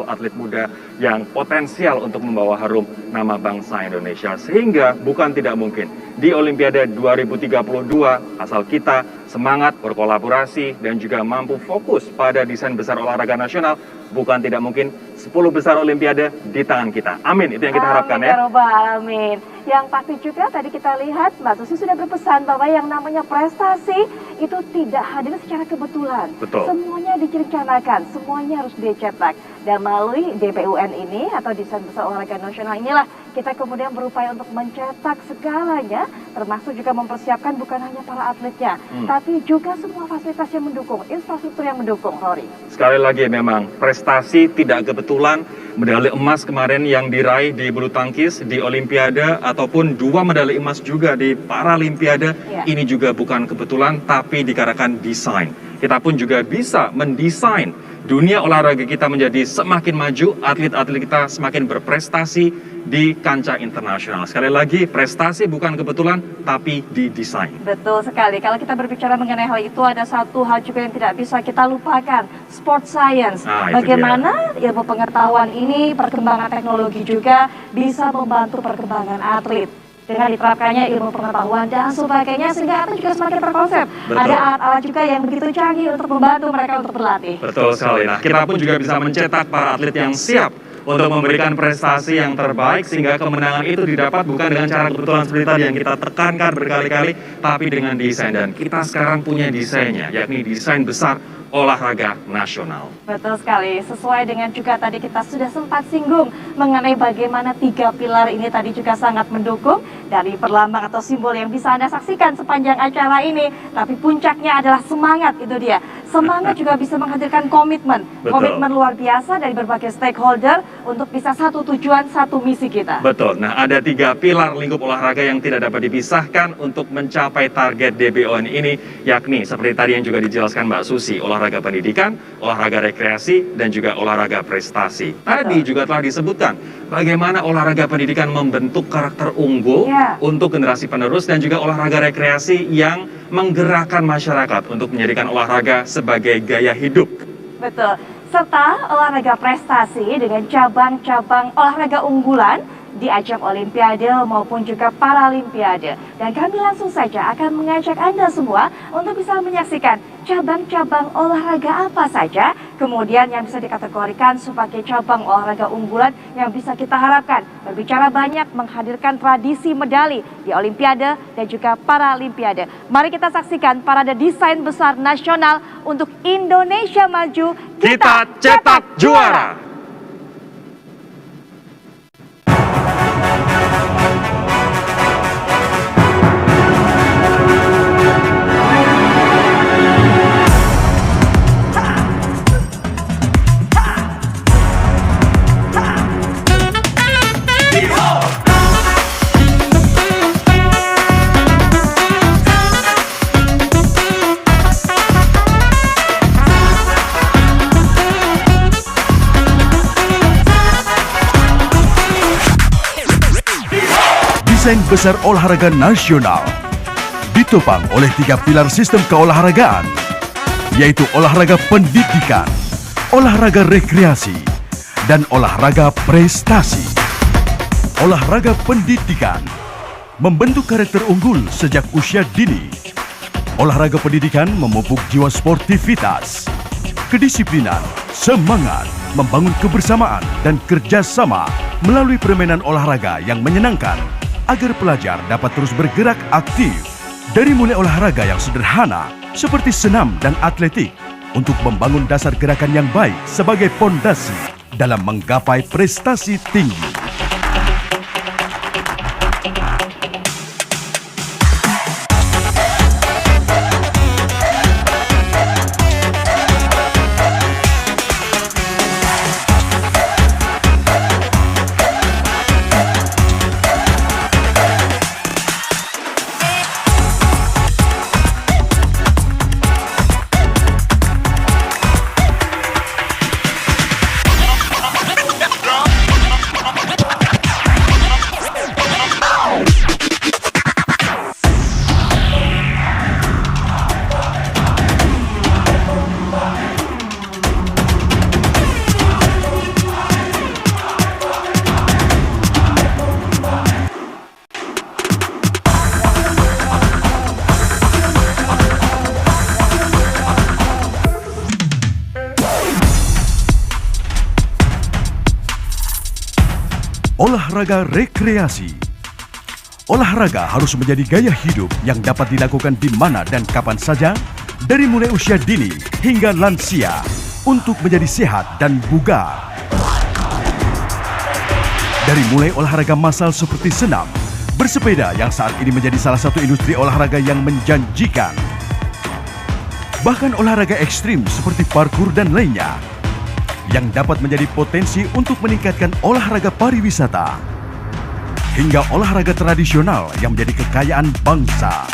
[SPEAKER 4] atlet muda yang potensial untuk membawa harum nama bangsa Indonesia. Sehingga bukan tidak mungkin di Olimpiade 2032 asal kita semangat berkolaborasi dan juga mampu fokus pada desain besar olahraga nasional, bukan tidak mungkin 10 besar Olimpiade di tangan kita. Amin, itu yang kita harapkan ya.
[SPEAKER 3] Amin. Yang pasti juga tadi kita lihat Mbak Susi sudah berpesan bahwa yang namanya prestasi itu tidak hadir secara kebetulan.
[SPEAKER 4] Betul.
[SPEAKER 3] Semuanya direncanakan, semuanya harus dicetak. Dan melalui DBON ini atau desain besar olahraga nasional inilah kita kemudian berupaya untuk mencetak segalanya, termasuk juga mempersiapkan bukan hanya para atletnya, tapi juga semua fasilitas yang mendukung, infrastruktur yang mendukung, Rory.
[SPEAKER 4] Sekali lagi memang prestasi tidak kebetulan. Medali emas kemarin yang diraih di bulu tangkis di Olimpiade ataupun 2 medali emas juga di Paralimpiade, ini juga bukan kebetulan tapi dikarenakan desain. kita pun juga bisa mendesain dunia olahraga kita menjadi semakin maju, atlet-atlet kita semakin berprestasi di kancah internasional. Sekali lagi, prestasi bukan kebetulan, tapi didesain.
[SPEAKER 3] Betul sekali. Kalau kita berbicara mengenai hal itu, ada satu hal juga yang tidak bisa kita lupakan, sport science.
[SPEAKER 4] Itu
[SPEAKER 3] Bagaimana ilmu pengetahuan ini, perkembangan teknologi juga bisa membantu perkembangan atlet. Dengan diterapkannya ilmu pengetahuan dan sebagainya, sehingga atlet juga semakin terkonsep.
[SPEAKER 4] Betul.
[SPEAKER 3] Ada alat-alat juga yang begitu canggih untuk membantu mereka untuk berlatih.
[SPEAKER 4] Betul sekali. Nah, kita pun juga bisa mencetak para atlet yang siap untuk memberikan prestasi yang terbaik, sehingga kemenangan itu didapat bukan dengan cara kebetulan seperti tadi yang kita tekankan berkali-kali, tapi dengan desain. Dan kita sekarang punya desainnya, yakni desain besar olahraga nasional.
[SPEAKER 3] Betul sekali, sesuai dengan juga tadi kita sudah sempat singgung mengenai bagaimana 3 pilar ini tadi juga sangat mendukung dari perlambang atau simbol yang bisa Anda saksikan sepanjang acara ini. Tapi puncaknya adalah semangat, itu dia. Semangat juga bisa menghadirkan komitmen.
[SPEAKER 4] Betul.
[SPEAKER 3] Komitmen luar biasa dari berbagai stakeholder untuk bisa satu tujuan, satu misi kita.
[SPEAKER 4] Betul. Nah, ada 3 pilar lingkup olahraga yang tidak dapat dipisahkan untuk mencapai target DBON ini, yakni seperti tadi yang juga dijelaskan Mbak Susi, olahraga pendidikan, olahraga rekreasi, dan juga olahraga prestasi. Tadi juga telah disebutkan bagaimana olahraga pendidikan membentuk karakter unggul untuk generasi penerus, dan juga olahraga rekreasi yang menggerakkan masyarakat untuk menjadikan olahraga sebagai gaya hidup.
[SPEAKER 3] Betul. Serta olahraga prestasi dengan cabang-cabang olahraga unggulan di ajang Olimpiade maupun juga Paralimpiade. Dan kami langsung saja akan mengajak Anda semua untuk bisa menyaksikan cabang-cabang olahraga apa saja, kemudian yang bisa dikategorikan sebagai cabang olahraga unggulan yang bisa kita harapkan berbicara banyak menghadirkan tradisi medali di Olimpiade dan juga Paralimpiade. Mari kita saksikan parade desain besar nasional untuk Indonesia Maju,
[SPEAKER 4] Kita cetak juara!
[SPEAKER 11] Desain besar olahraga nasional ditopang oleh 3 pilar sistem keolahragaan, yaitu olahraga pendidikan, olahraga rekreasi, dan olahraga prestasi. Olahraga pendidikan membentuk karakter unggul sejak usia dini. Olahraga pendidikan memupuk jiwa sportivitas, kedisiplinan, semangat, membangun kebersamaan dan kerjasama melalui permainan olahraga yang menyenangkan, agar pelajar dapat terus bergerak aktif dari mulai olahraga yang sederhana seperti senam dan atletik untuk membangun dasar gerakan yang baik sebagai fondasi dalam menggapai prestasi tinggi. Olahraga rekreasi. Olahraga harus menjadi gaya hidup yang dapat dilakukan di mana dan kapan saja, dari mulai usia dini hingga lansia, untuk menjadi sehat dan bugar. Dari mulai olahraga massal seperti senam, bersepeda yang saat ini menjadi salah satu industri olahraga yang menjanjikan, bahkan olahraga ekstrim seperti parkur dan lainnya, yang dapat menjadi potensi untuk meningkatkan olahraga pariwisata, hingga olahraga tradisional yang menjadi kekayaan bangsa.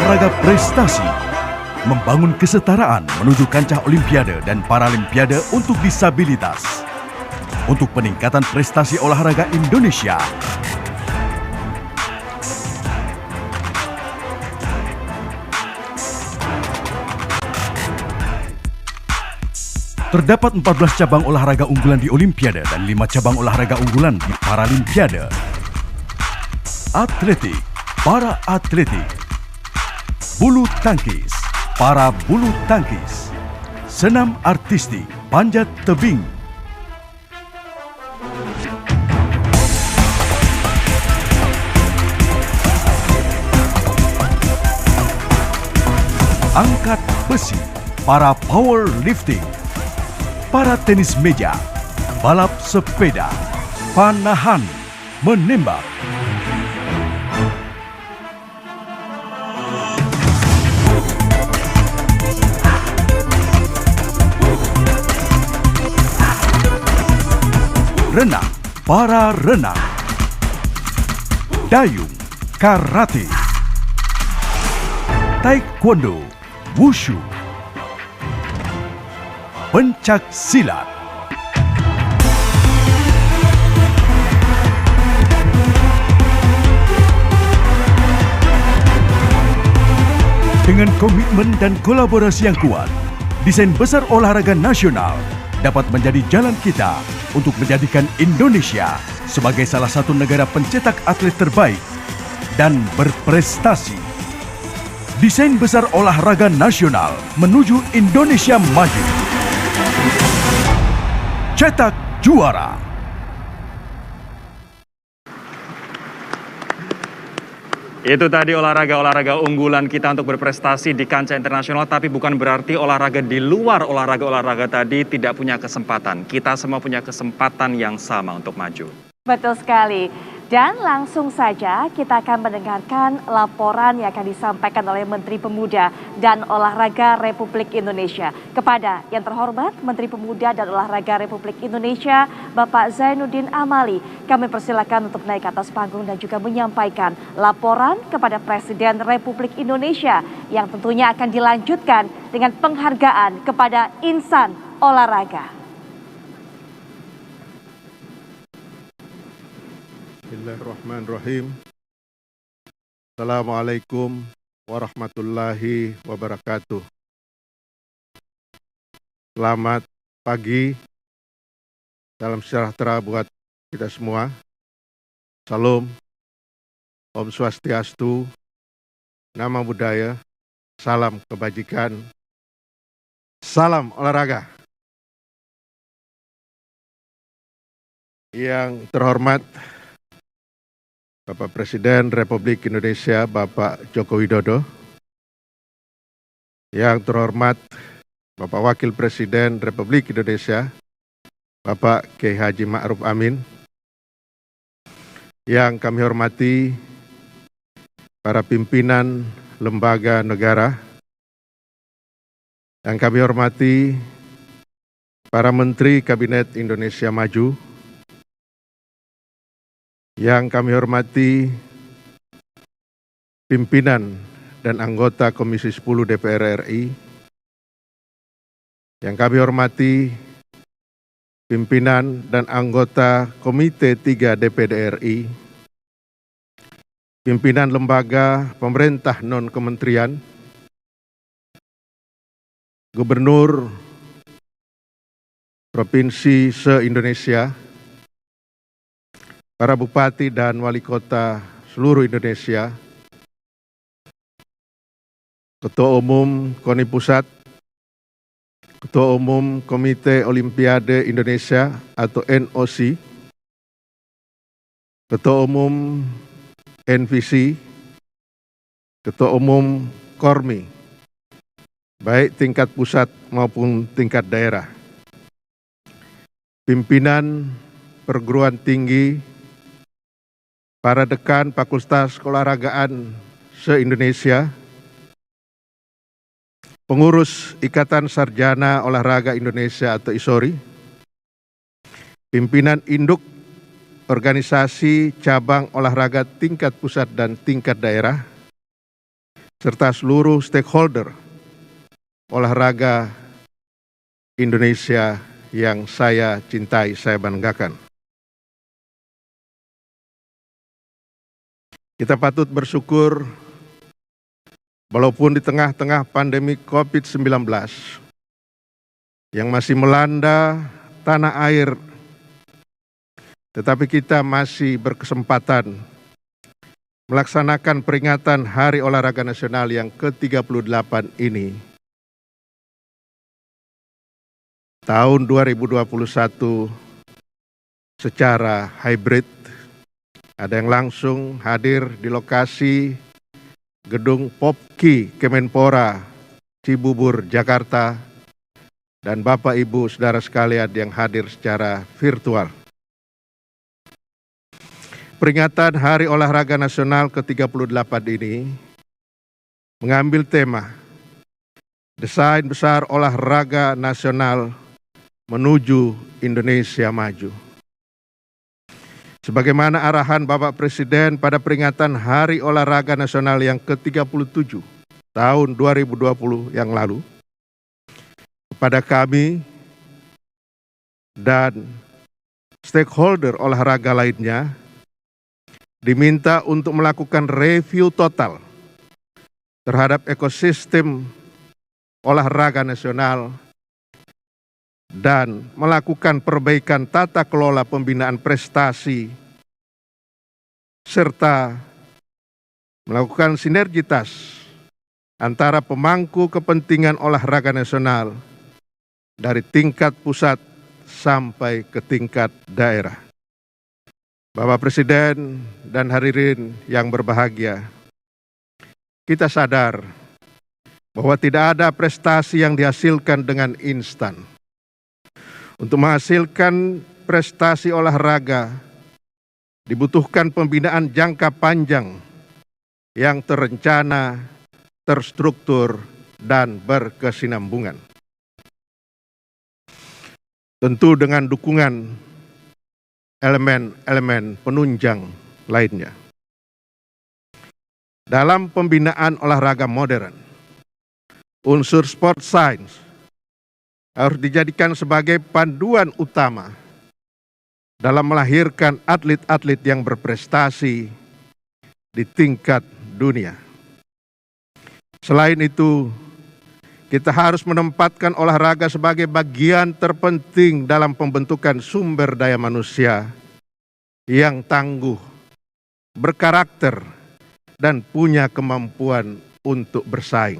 [SPEAKER 11] olahraga prestasi, membangun kesetaraan menuju kancah Olimpiade dan Paralimpiade untuk disabilitas, untuk peningkatan prestasi olahraga Indonesia. Terdapat 14 cabang olahraga unggulan di Olimpiade dan 5 cabang olahraga unggulan di Paralimpiade. Atletik, para atletik. Bulu tangkis, para bulu tangkis. Senam artistik, panjat tebing. Angkat besi, para powerlifting. Para tenis meja, balap sepeda, panahan, menembak. Renang, para renang. Dayung, karate. Taekwondo, wushu. Pencak silat. Dengan komitmen dan kolaborasi yang kuat, desain besar olahraga nasional dapat menjadi jalan kita untuk menjadikan Indonesia sebagai salah satu negara pencetak atlet terbaik dan berprestasi. Desain besar olahraga nasional menuju Indonesia maju. Cetak juara.
[SPEAKER 4] Itu tadi olahraga-olahraga unggulan kita untuk berprestasi di kancah internasional, tapi bukan berarti olahraga di luar olahraga-olahraga tadi tidak punya kesempatan. Kita semua punya kesempatan yang sama untuk maju.
[SPEAKER 3] Betul sekali. Dan langsung saja kita akan mendengarkan laporan yang akan disampaikan oleh Menteri Pemuda dan Olahraga Republik Indonesia. Kepada yang terhormat Menteri Pemuda dan Olahraga Republik Indonesia, Bapak Zainuddin Amali, kami persilakan untuk naik ke atas panggung dan juga menyampaikan laporan kepada Presiden Republik Indonesia yang tentunya akan dilanjutkan dengan penghargaan kepada insan olahraga.
[SPEAKER 12] Bismillahirrahmanirrahim. Assalamualaikum warahmatullahi wabarakatuh. Selamat pagi, salam sejahtera buat kita semua. Salam, Om Swastiastu, Namo Buddhaya, salam kebajikan, salam olahraga. Yang terhormat Bapak Presiden Republik Indonesia, Bapak Joko Widodo. Yang terhormat Bapak Wakil Presiden Republik Indonesia, Bapak Kiai Haji Ma'ruf Amin. Yang kami hormati para pimpinan lembaga negara. Yang kami hormati para Menteri Kabinet Indonesia Maju. Yang kami hormati pimpinan dan anggota Komisi 10 DPR RI. Yang kami hormati pimpinan dan anggota Komite 3 DPD RI. Pimpinan lembaga pemerintah non-kementerian. Gubernur Provinsi se-Indonesia. Para bupati dan wali kota seluruh Indonesia, Ketua Umum KONI Pusat, Ketua Umum Komite Olimpiade Indonesia atau NOC, Ketua Umum NVC, Ketua Umum KORMI, baik tingkat pusat maupun tingkat daerah, pimpinan perguruan tinggi, para dekan Fakultas Keolahragaan se-Indonesia, pengurus Ikatan Sarjana Olahraga Indonesia atau ISORI, pimpinan induk organisasi cabang olahraga tingkat pusat dan tingkat daerah, serta seluruh stakeholder olahraga Indonesia yang saya cintai, saya banggakan. Kita patut bersyukur walaupun di tengah-tengah pandemi COVID-19 yang masih melanda tanah air, tetapi kita masih berkesempatan melaksanakan peringatan Hari Olahraga Nasional yang ke-38 ini. Tahun 2021 secara hybrid, ada yang langsung hadir di lokasi Gedung Popki Kemenpora, Cibubur, Jakarta, dan Bapak Ibu Saudara sekalian yang hadir secara virtual. Peringatan Hari Olahraga Nasional ke-38 ini mengambil tema Desain Besar Olahraga Nasional Menuju Indonesia Maju. Sebagaimana arahan Bapak Presiden pada peringatan Hari Olahraga Nasional yang ke-37 tahun 2020 yang lalu, kepada kami dan stakeholder olahraga lainnya, diminta untuk melakukan review total terhadap ekosistem olahraga nasional dan melakukan perbaikan tata kelola pembinaan prestasi serta melakukan sinergitas antara pemangku kepentingan olahraga nasional dari tingkat pusat sampai ke tingkat daerah. Bapak Presiden dan hadirin yang berbahagia, kita sadar bahwa tidak ada prestasi yang dihasilkan dengan instan. Untuk menghasilkan prestasi olahraga, dibutuhkan pembinaan jangka panjang yang terencana, terstruktur, dan berkesinambungan. Tentu dengan dukungan elemen-elemen penunjang lainnya. Dalam pembinaan olahraga modern, unsur sport science harus dijadikan sebagai panduan utama dalam melahirkan atlet-atlet yang berprestasi di tingkat dunia. Selain itu, kita harus menempatkan olahraga sebagai bagian terpenting dalam pembentukan sumber daya manusia yang tangguh, berkarakter, dan punya kemampuan untuk bersaing.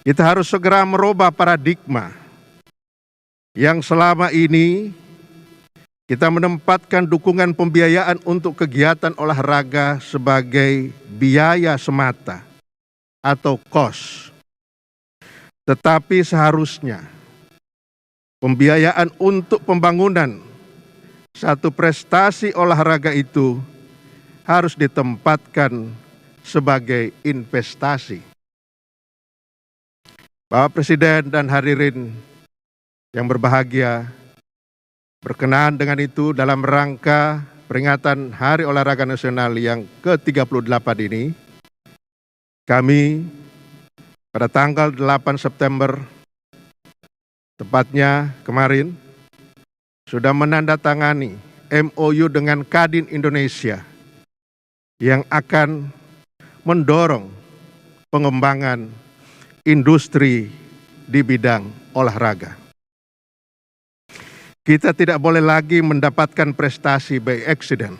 [SPEAKER 12] Kita harus segera merubah paradigma yang selama ini kita menempatkan dukungan pembiayaan untuk kegiatan olahraga sebagai biaya semata atau cost. Tetapi seharusnya pembiayaan untuk pembangunan satu prestasi olahraga itu harus ditempatkan sebagai investasi. Bapak Presiden dan hadirin yang berbahagia, berkenaan dengan itu dalam rangka peringatan Hari Olahraga Nasional yang ke-38 ini, kami pada tanggal 8 September, tepatnya kemarin, sudah menandatangani MOU dengan Kadin Indonesia yang akan mendorong pengembangan industri di bidang olahraga. Kita tidak boleh lagi mendapatkan prestasi by accident.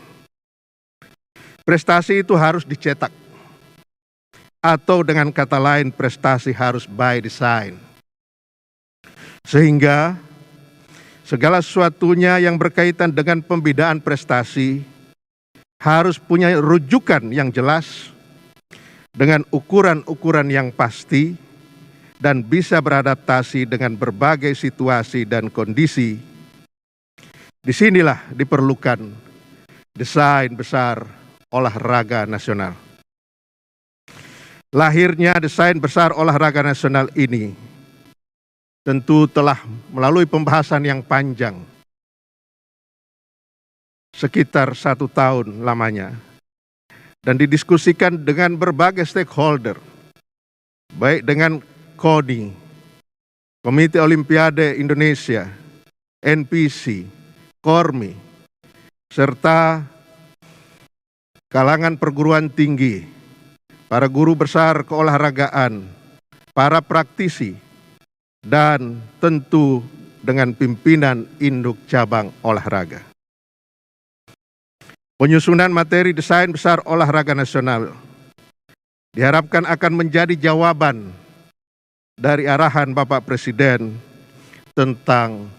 [SPEAKER 12] Prestasi itu harus dicetak. Atau dengan kata lain, prestasi harus by design. Sehingga segala sesuatunya yang berkaitan dengan pembinaan prestasi harus punya rujukan yang jelas dengan ukuran-ukuran yang pasti dan bisa beradaptasi dengan berbagai situasi dan kondisi. Disinilah diperlukan desain besar olahraga nasional. Lahirnya desain besar olahraga nasional ini tentu telah melalui pembahasan yang panjang, sekitar 1 tahun lamanya, dan didiskusikan dengan berbagai stakeholder, baik dengan KONI, Komite Olimpiade Indonesia, NPC, KORMI, serta kalangan perguruan tinggi, para guru besar keolahragaan, para praktisi, dan tentu dengan pimpinan induk cabang olahraga. Penyusunan materi desain besar olahraga nasional diharapkan akan menjadi jawaban dari arahan Bapak Presiden tentang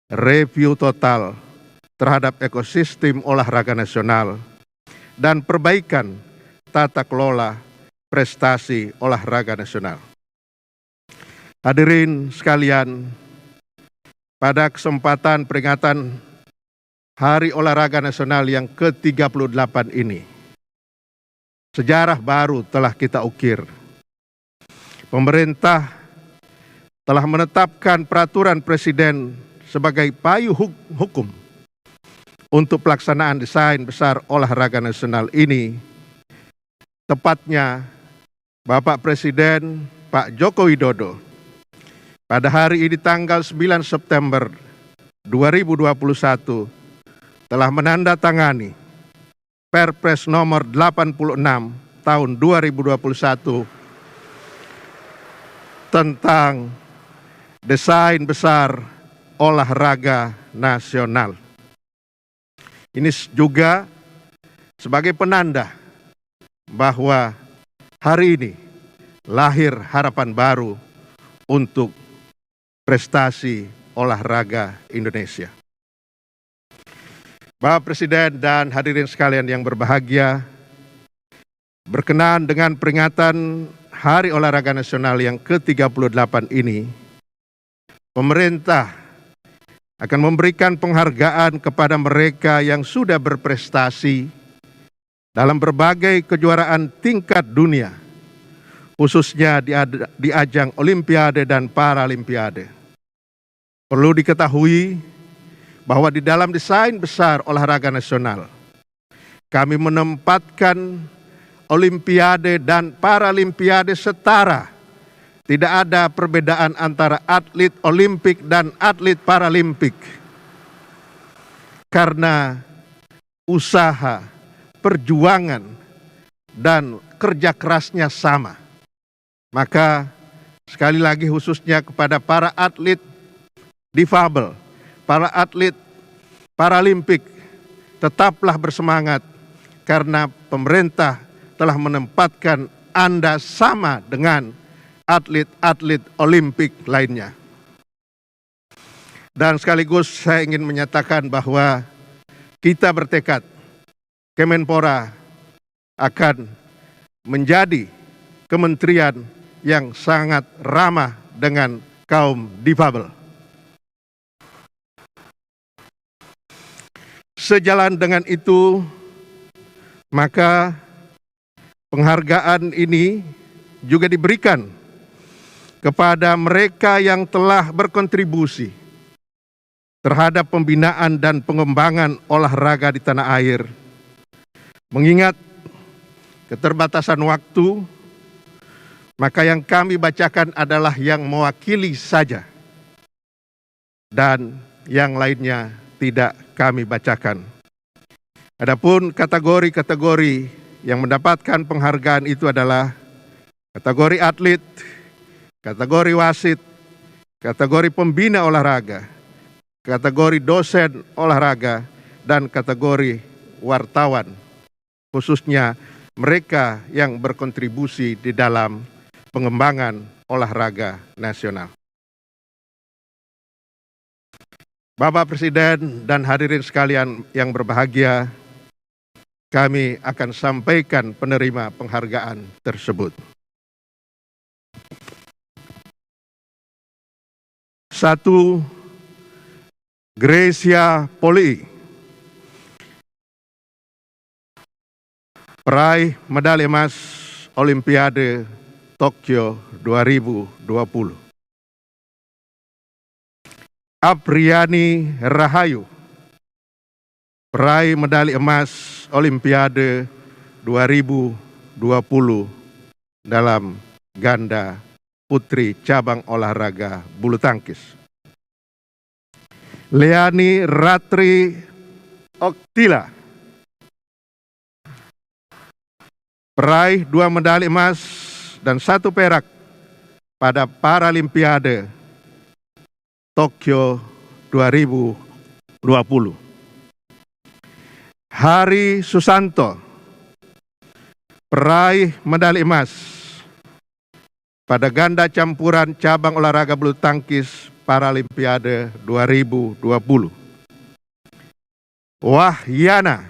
[SPEAKER 12] review total terhadap ekosistem olahraga nasional dan perbaikan tata kelola prestasi olahraga nasional. Hadirin sekalian, pada kesempatan peringatan Hari Olahraga Nasional yang ke-38 ini, sejarah baru telah kita ukir. Pemerintah telah menetapkan peraturan Presiden sebagai payung hukum untuk pelaksanaan desain besar olahraga nasional ini. Tepatnya, Bapak Presiden Pak Joko Widodo pada hari ini tanggal 9 September 2021 telah menandatangani Perpres nomor 86 tahun 2021 tentang desain besar olahraga nasional. Ini juga sebagai penanda bahwa hari ini lahir harapan baru untuk prestasi olahraga Indonesia. Bapak Presiden dan hadirin sekalian yang berbahagia, berkenaan dengan peringatan Hari Olahraga Nasional yang ke-38 ini, pemerintah akan memberikan penghargaan kepada mereka yang sudah berprestasi dalam berbagai kejuaraan tingkat dunia, khususnya di ajang Olimpiade dan Paralimpiade. Perlu diketahui bahwa di dalam desain besar olahraga nasional, kami menempatkan Olimpiade dan Paralimpiade setara. Tidak ada perbedaan antara atlet Olimpik dan atlet Paralimpik. Karena usaha, perjuangan, dan kerja kerasnya sama. Maka sekali lagi khususnya kepada para atlet difabel, para atlet Paralimpik, tetaplah bersemangat karena pemerintah telah menempatkan Anda sama dengan atlet-atlet Olimpik lainnya. Dan sekaligus saya ingin menyatakan bahwa kita bertekad, Kemenpora akan menjadi kementerian yang sangat ramah dengan kaum difabel. Sejalan dengan itu, maka penghargaan ini juga diberikan kepada mereka yang telah berkontribusi terhadap pembinaan dan pengembangan olahraga di tanah air. Mengingat keterbatasan waktu, maka yang kami bacakan adalah yang mewakili saja, dan yang lainnya tidak kami bacakan. Adapun kategori-kategori yang mendapatkan penghargaan itu adalah kategori atlet, kategori wasit, kategori pembina olahraga, kategori dosen olahraga, dan kategori wartawan, khususnya mereka yang berkontribusi di dalam pengembangan olahraga nasional. Bapak Presiden dan hadirin sekalian yang berbahagia, kami akan sampaikan penerima penghargaan tersebut. 1. Gracia Poli, peraih medali emas Olimpiade Tokyo 2020. Apriani Rahayu, peraih medali emas Olimpiade 2020 dalam ganda putri cabang olahraga bulu tangkis. Leani Ratri Oktila, peraih 2 medali emas dan 1 perak pada Paralimpiade Tokyo 2020. Hari Susanto, peraih medali emas pada ganda campuran cabang olahraga bulu tangkis Paralimpiade 2020. Wahyana,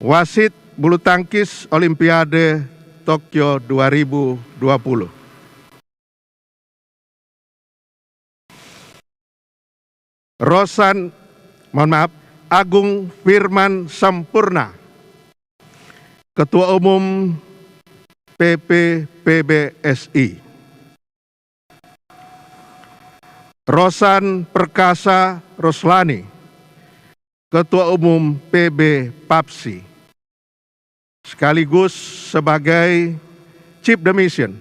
[SPEAKER 12] wasit bulu tangkis Olimpiade Tokyo 2020. Agung Firman Sampurna, Ketua Umum PPPBSI. Rosan Perkasa Roslani, Ketua Umum PB PAPSI, sekaligus sebagai Chief the Mission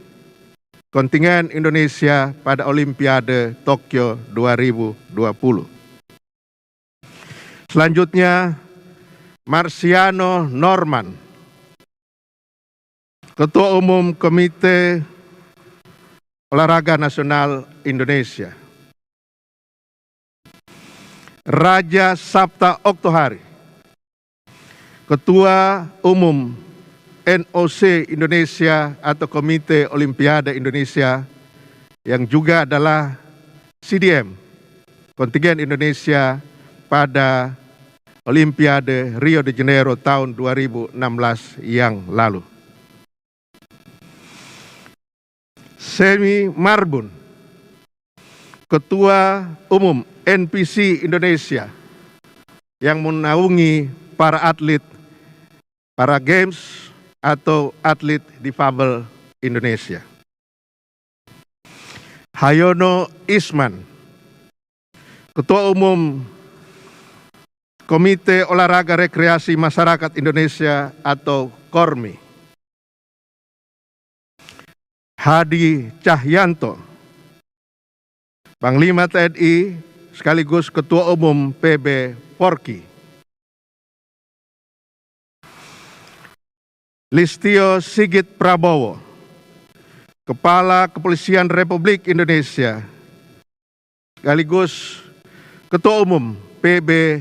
[SPEAKER 12] kontingen Indonesia pada Olimpiade Tokyo 2020. Selanjutnya, Marciano Norman, Ketua Umum Komite Olahraga Nasional Indonesia. Raja Sabta Oktohari, Ketua Umum NOC Indonesia atau Komite Olimpiade Indonesia, yang juga adalah CDM, kontingen Indonesia pada Olimpiade Rio de Janeiro tahun 2016 yang lalu. Semi Marbun, Ketua Umum NPC Indonesia, yang menaungi para atlet para games atau atlet difabel Indonesia. Hayono Isman, Ketua Umum Komite Olahraga Rekreasi Masyarakat Indonesia atau KORMI. Hadi Cahyanto, Panglima TNI sekaligus Ketua Umum PB Porki. Listio Sigit Prabowo, Kepala Kepolisian Republik Indonesia sekaligus Ketua Umum PB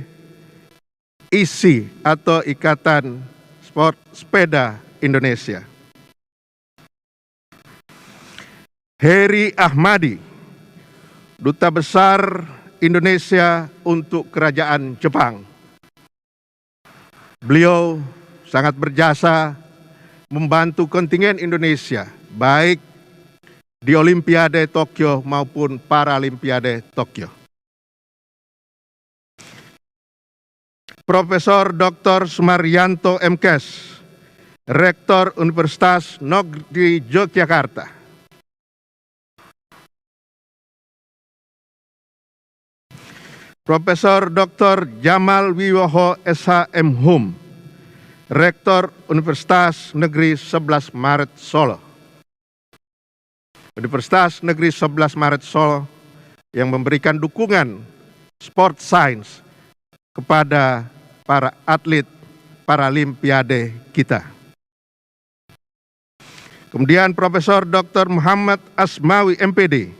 [SPEAKER 12] ISI atau Ikatan Sport Sepeda Indonesia. Heri Ahmadi, Duta Besar Indonesia untuk Kerajaan Jepang. Beliau sangat berjasa membantu kontingen Indonesia baik di Olimpiade Tokyo maupun Paralimpiade Tokyo. Profesor Dr. Sumaryanto MKes, Rektor Universitas Negeri Yogyakarta. Profesor Dr. Jamal Wiwoho SHM Hum, Rektor Universitas Negeri 11 Maret Solo. Universitas Negeri 11 Maret Solo yang memberikan dukungan sport science kepada para atlet Paralimpiade kita. Kemudian Profesor Dr. Muhammad Asmawi MPD,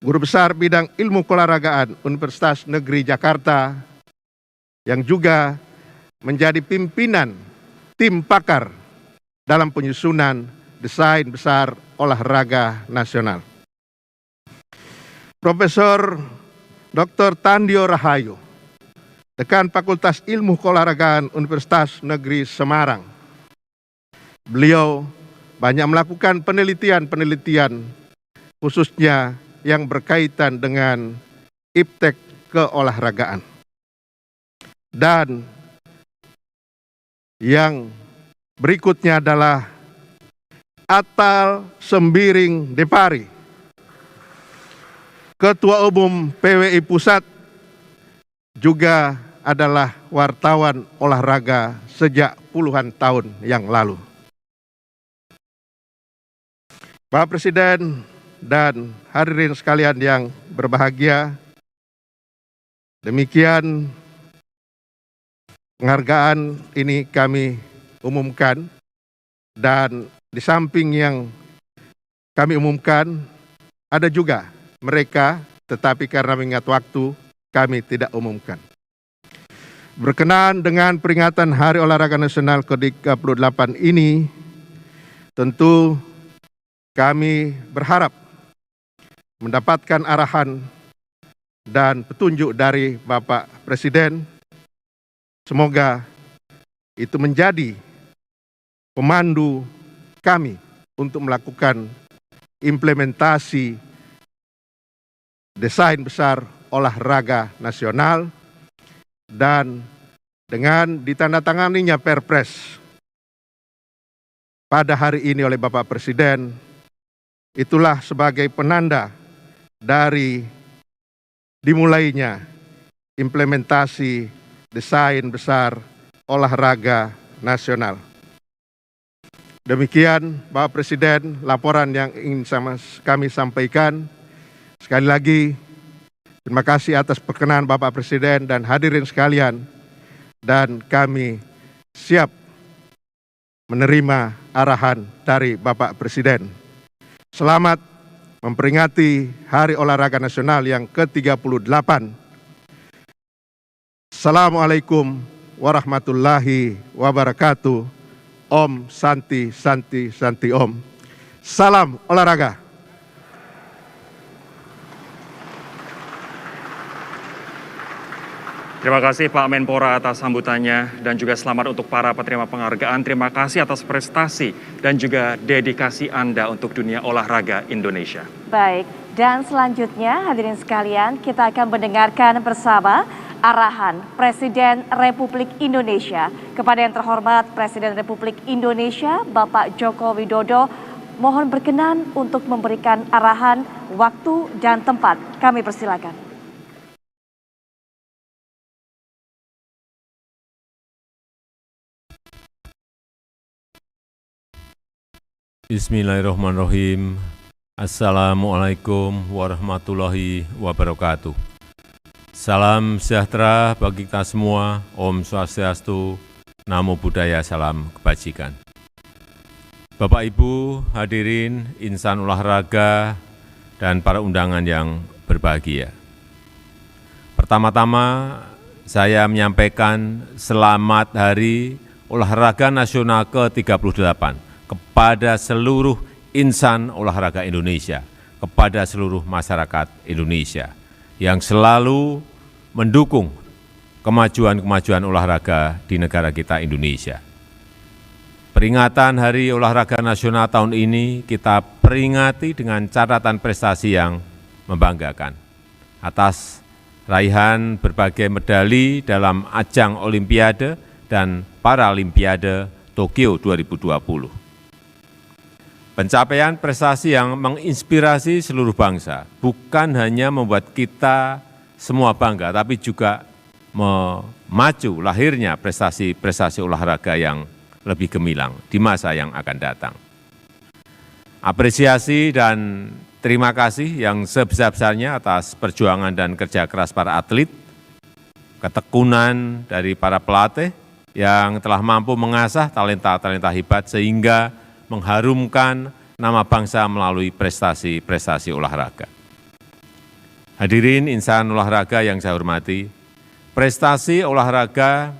[SPEAKER 12] Guru Besar Bidang Ilmu Keolahragaan Universitas Negeri Jakarta, yang juga menjadi pimpinan tim pakar dalam penyusunan desain besar olahraga nasional. Profesor Dr. Tandio Rahayu, Dekan Fakultas Ilmu Keolahragaan Universitas Negeri Semarang. Beliau banyak melakukan penelitian khususnya yang berkaitan dengan iptek keolahragaan. Dan yang berikutnya adalah Atal Sembiring Depari, Ketua Umum PWI Pusat, juga adalah wartawan olahraga sejak puluhan tahun yang lalu. Bapak Presiden dan hadirin sekalian yang berbahagia, demikian penghargaan ini kami umumkan, dan di samping yang kami umumkan, ada juga mereka, tetapi karena mengingat waktu, kami tidak umumkan. Berkenaan dengan peringatan Hari Olahraga Nasional ke-38 ini, tentu kami berharap mendapatkan arahan dan petunjuk dari Bapak Presiden. Semoga itu menjadi pemandu kami untuk melakukan implementasi desain besar olahraga nasional, dan dengan ditandatanganinya Perpres pada hari ini oleh Bapak Presiden, itulah sebagai penanda dari dimulainya implementasi desain besar olahraga nasional. Demikian Bapak Presiden laporan yang ingin kami sampaikan. Sekali lagi terima kasih atas perkenan Bapak Presiden dan hadirin sekalian, dan kami siap menerima arahan dari Bapak Presiden. Selamat memperingati Hari Olahraga Nasional yang ke-38. Assalamualaikum warahmatullahi wabarakatuh. Om Santi Santi Santi Om. Salam olahraga.
[SPEAKER 4] Terima kasih Pak Menpora atas sambutannya, dan juga selamat untuk para penerima penghargaan. Terima kasih atas prestasi dan juga dedikasi Anda untuk dunia olahraga Indonesia.
[SPEAKER 3] Baik, dan selanjutnya hadirin sekalian, kita akan mendengarkan bersama arahan Presiden Republik Indonesia kepada yang terhormat Presiden Republik Indonesia Bapak Joko Widodo. Mohon berkenan untuk memberikan arahan, waktu, dan tempat. Kami persilakan.
[SPEAKER 13] Bismillahirrahmanirrahim. Assalamualaikum warahmatullahi wabarakatuh. Salam sejahtera bagi kita semua. Om Swastiastu, Namo Buddhaya, salam kebajikan. Bapak Ibu hadirin insan olahraga dan para undangan yang berbahagia. Pertama-tama saya menyampaikan selamat Hari Olahraga Nasional ke-38 kepada seluruh insan olahraga Indonesia, kepada seluruh masyarakat Indonesia yang selalu mendukung kemajuan-kemajuan olahraga di negara kita Indonesia. Peringatan Hari Olahraga Nasional tahun ini kita peringati dengan catatan prestasi yang membanggakan atas raihan berbagai medali dalam ajang Olimpiade dan Paralimpiade Tokyo 2020. Pencapaian prestasi yang menginspirasi seluruh bangsa bukan hanya membuat kita semua bangga, tapi juga memacu lahirnya prestasi-prestasi olahraga yang lebih gemilang di masa yang akan datang. Apresiasi dan terima kasih yang sebesar-besarnya atas perjuangan dan kerja keras para atlet, ketekunan dari para pelatih yang telah mampu mengasah talenta-talenta hebat sehingga mengharumkan nama bangsa melalui prestasi-prestasi olahraga. Hadirin insan olahraga yang saya hormati, prestasi olahraga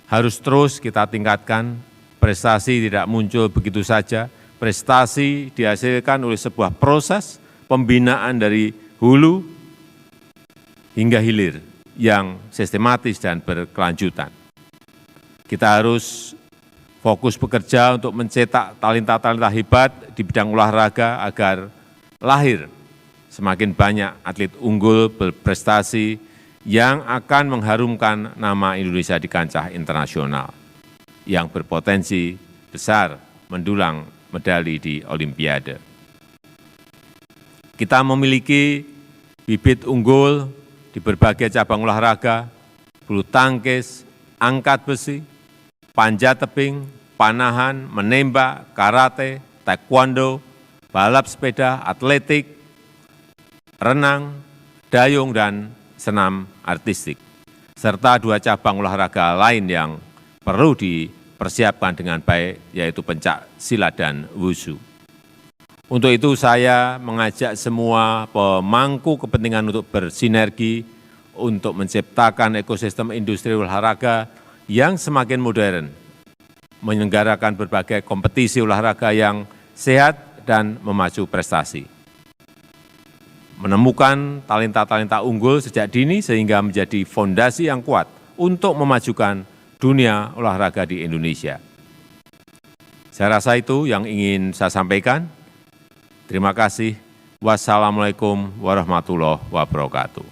[SPEAKER 13] harus terus kita tingkatkan. Prestasi tidak muncul begitu saja. Prestasi dihasilkan oleh sebuah proses pembinaan dari hulu hingga hilir yang sistematis dan berkelanjutan. Kita harus fokus bekerja untuk mencetak talenta-talenta hebat di bidang olahraga agar lahir semakin banyak atlet unggul berprestasi yang akan mengharumkan nama Indonesia di kancah internasional, yang berpotensi besar mendulang medali di Olimpiade. Kita memiliki bibit unggul di berbagai cabang olahraga, bulu tangkis, angkat besi, panjat tebing, panahan, menembak, karate, taekwondo, balap sepeda, atletik, renang, dayung, dan senam artistik, serta 2 cabang olahraga lain yang perlu dipersiapkan dengan baik, yaitu pencak silat dan wushu. Untuk itu saya mengajak semua pemangku kepentingan untuk bersinergi untuk menciptakan ekosistem industri olahraga yang semakin modern, menyelenggarakan berbagai kompetisi olahraga yang sehat dan memacu prestasi, menemukan talenta-talenta unggul sejak dini sehingga menjadi fondasi yang kuat untuk memajukan dunia olahraga di Indonesia. Saya rasa itu yang ingin saya sampaikan. Terima kasih. Wassalamualaikum warahmatullahi wabarakatuh.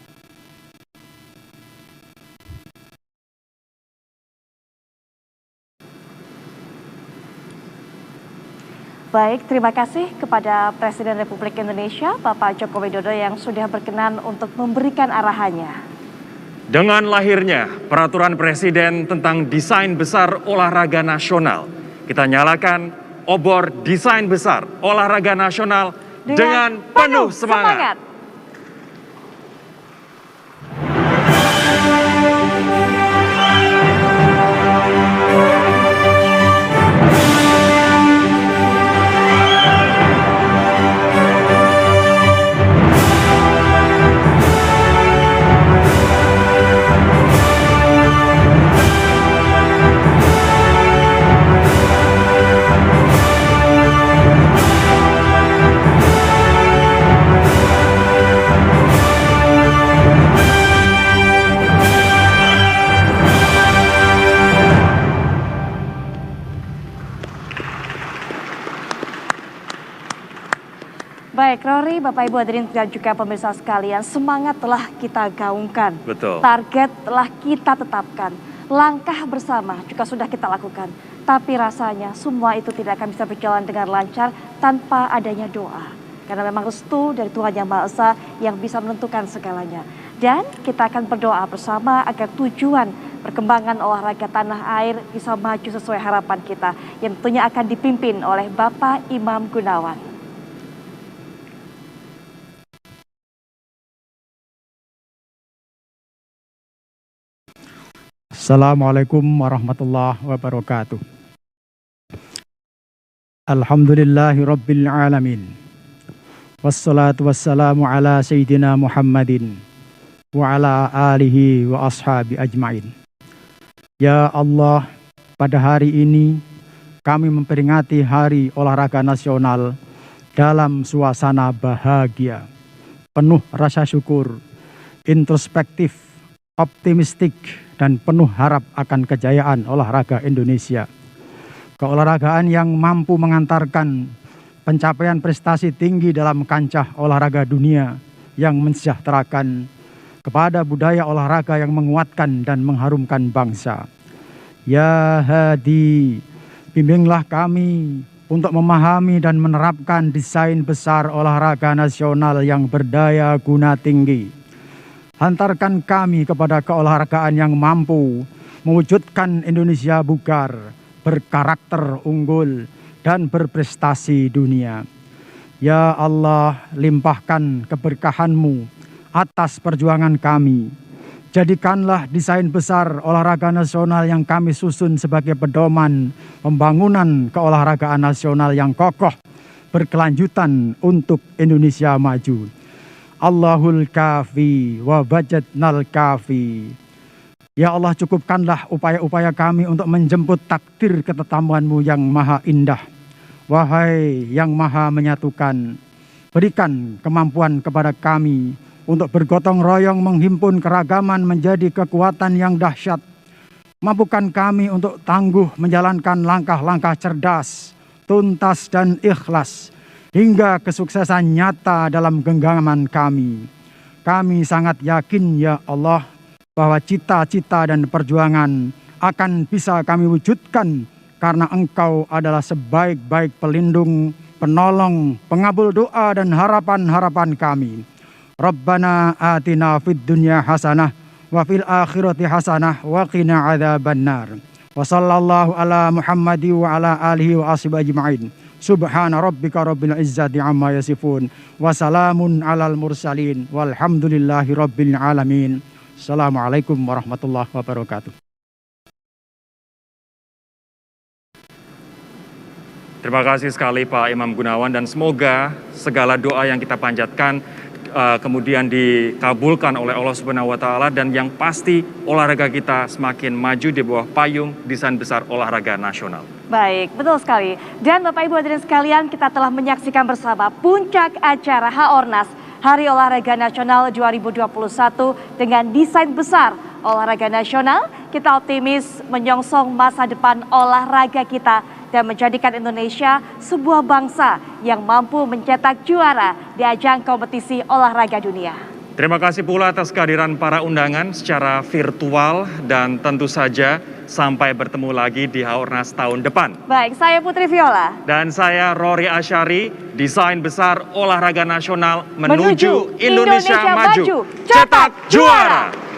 [SPEAKER 3] Baik, terima kasih kepada Presiden Republik Indonesia, Bapak Joko Widodo yang sudah berkenan untuk memberikan arahannya.
[SPEAKER 4] Dengan lahirnya Peraturan Presiden tentang Desain Besar Olahraga Nasional, kita nyalakan obor Desain Besar Olahraga Nasional dengan penuh semangat.
[SPEAKER 3] Baik, Rory, Bapak Ibu hadirin dan juga pemirsa sekalian, semangat telah kita gaungkan.
[SPEAKER 4] Betul.
[SPEAKER 3] Target telah kita tetapkan. Langkah bersama juga sudah kita lakukan. Tapi rasanya semua itu tidak akan bisa berjalan dengan lancar tanpa adanya doa. Karena memang restu dari Tuhan Yang Maha Esa yang bisa menentukan segalanya. Dan kita akan berdoa bersama agar tujuan perkembangan olahraga tanah air bisa maju sesuai harapan kita. Yang tentunya akan dipimpin oleh Bapak Imam Gunawan.
[SPEAKER 14] Assalamualaikum warahmatullahi wabarakatuh. Alhamdulillahi rabbil alamin. Wassalatu wassalamu ala sayyidina Muhammadin wa ala alihi wa ashabi ajmain. Ya Allah, pada hari ini kami memperingati Hari Olahraga Nasional dalam suasana bahagia, penuh rasa syukur, introspektif, optimistik, dan penuh harap akan kejayaan olahraga Indonesia. Keolahragaan yang mampu mengantarkan pencapaian prestasi tinggi dalam kancah olahraga dunia yang mensejahterakan kepada budaya olahraga yang menguatkan dan mengharumkan bangsa. Ya Hadi, bimbinglah kami untuk memahami dan menerapkan desain besar olahraga nasional yang berdaya guna tinggi. Hantarkan kami kepada keolahragaan yang mampu mewujudkan Indonesia bugar, berkarakter unggul, dan berprestasi dunia. Ya Allah, limpahkan keberkahan-Mu atas perjuangan kami. Jadikanlah desain besar olahraga nasional yang kami susun sebagai pedoman pembangunan keolahragaan nasional yang kokoh, berkelanjutan untuk Indonesia maju. Allahul kafi wa wajadnal kafi. Ya Allah, cukupkanlah upaya-upaya kami untuk menjemput takdir ketetapan-Mu yang maha indah. Wahai yang maha menyatukan, berikan kemampuan kepada kami untuk bergotong royong menghimpun keragaman menjadi kekuatan yang dahsyat. Mampukan kami untuk tangguh menjalankan langkah-langkah cerdas, tuntas dan ikhlas, hingga kesuksesan nyata dalam genggaman kami. Kami sangat yakin ya Allah bahwa cita-cita dan perjuangan akan bisa kami wujudkan karena Engkau adalah sebaik-baik pelindung, penolong, pengabul doa dan harapan-harapan kami. Rabbana atina fid dunya hasanah wa fil akhirati hasanah wa qina adzabannar. Wa sallallahu ala Muhammadi wa ala alihi wa ashabihi ajma'in. Subhana rabbika rabbil izzati amma yasifun wa salamun alal mursalin walhamdulillahi rabbil alamin. Assalamualaikum warahmatullahi wabarakatuh.
[SPEAKER 4] Terima kasih sekali Pak Imam Gunawan, dan semoga segala doa yang kita panjatkan kemudian dikabulkan oleh Allah Subhanahu wa Ta'ala, dan yang pasti olahraga kita semakin maju di bawah payung Desain Besar Olahraga Nasional.
[SPEAKER 3] Baik, betul sekali. Dan Bapak Ibu hadirin sekalian, kita telah menyaksikan bersama puncak acara HORNAS Hari Olahraga Nasional 2021 dengan desain besar olahraga nasional. Kita optimis menyongsong masa depan olahraga kita dan menjadikan Indonesia sebuah bangsa yang mampu mencetak juara di ajang kompetisi olahraga dunia.
[SPEAKER 4] Terima kasih pula atas kehadiran para undangan secara virtual, dan tentu saja sampai bertemu lagi di HORNAS tahun depan.
[SPEAKER 3] Baik, saya Putri Viola.
[SPEAKER 4] Dan saya Rory Asyari, Desain Besar Olahraga Nasional menuju Indonesia maju, cetak juara.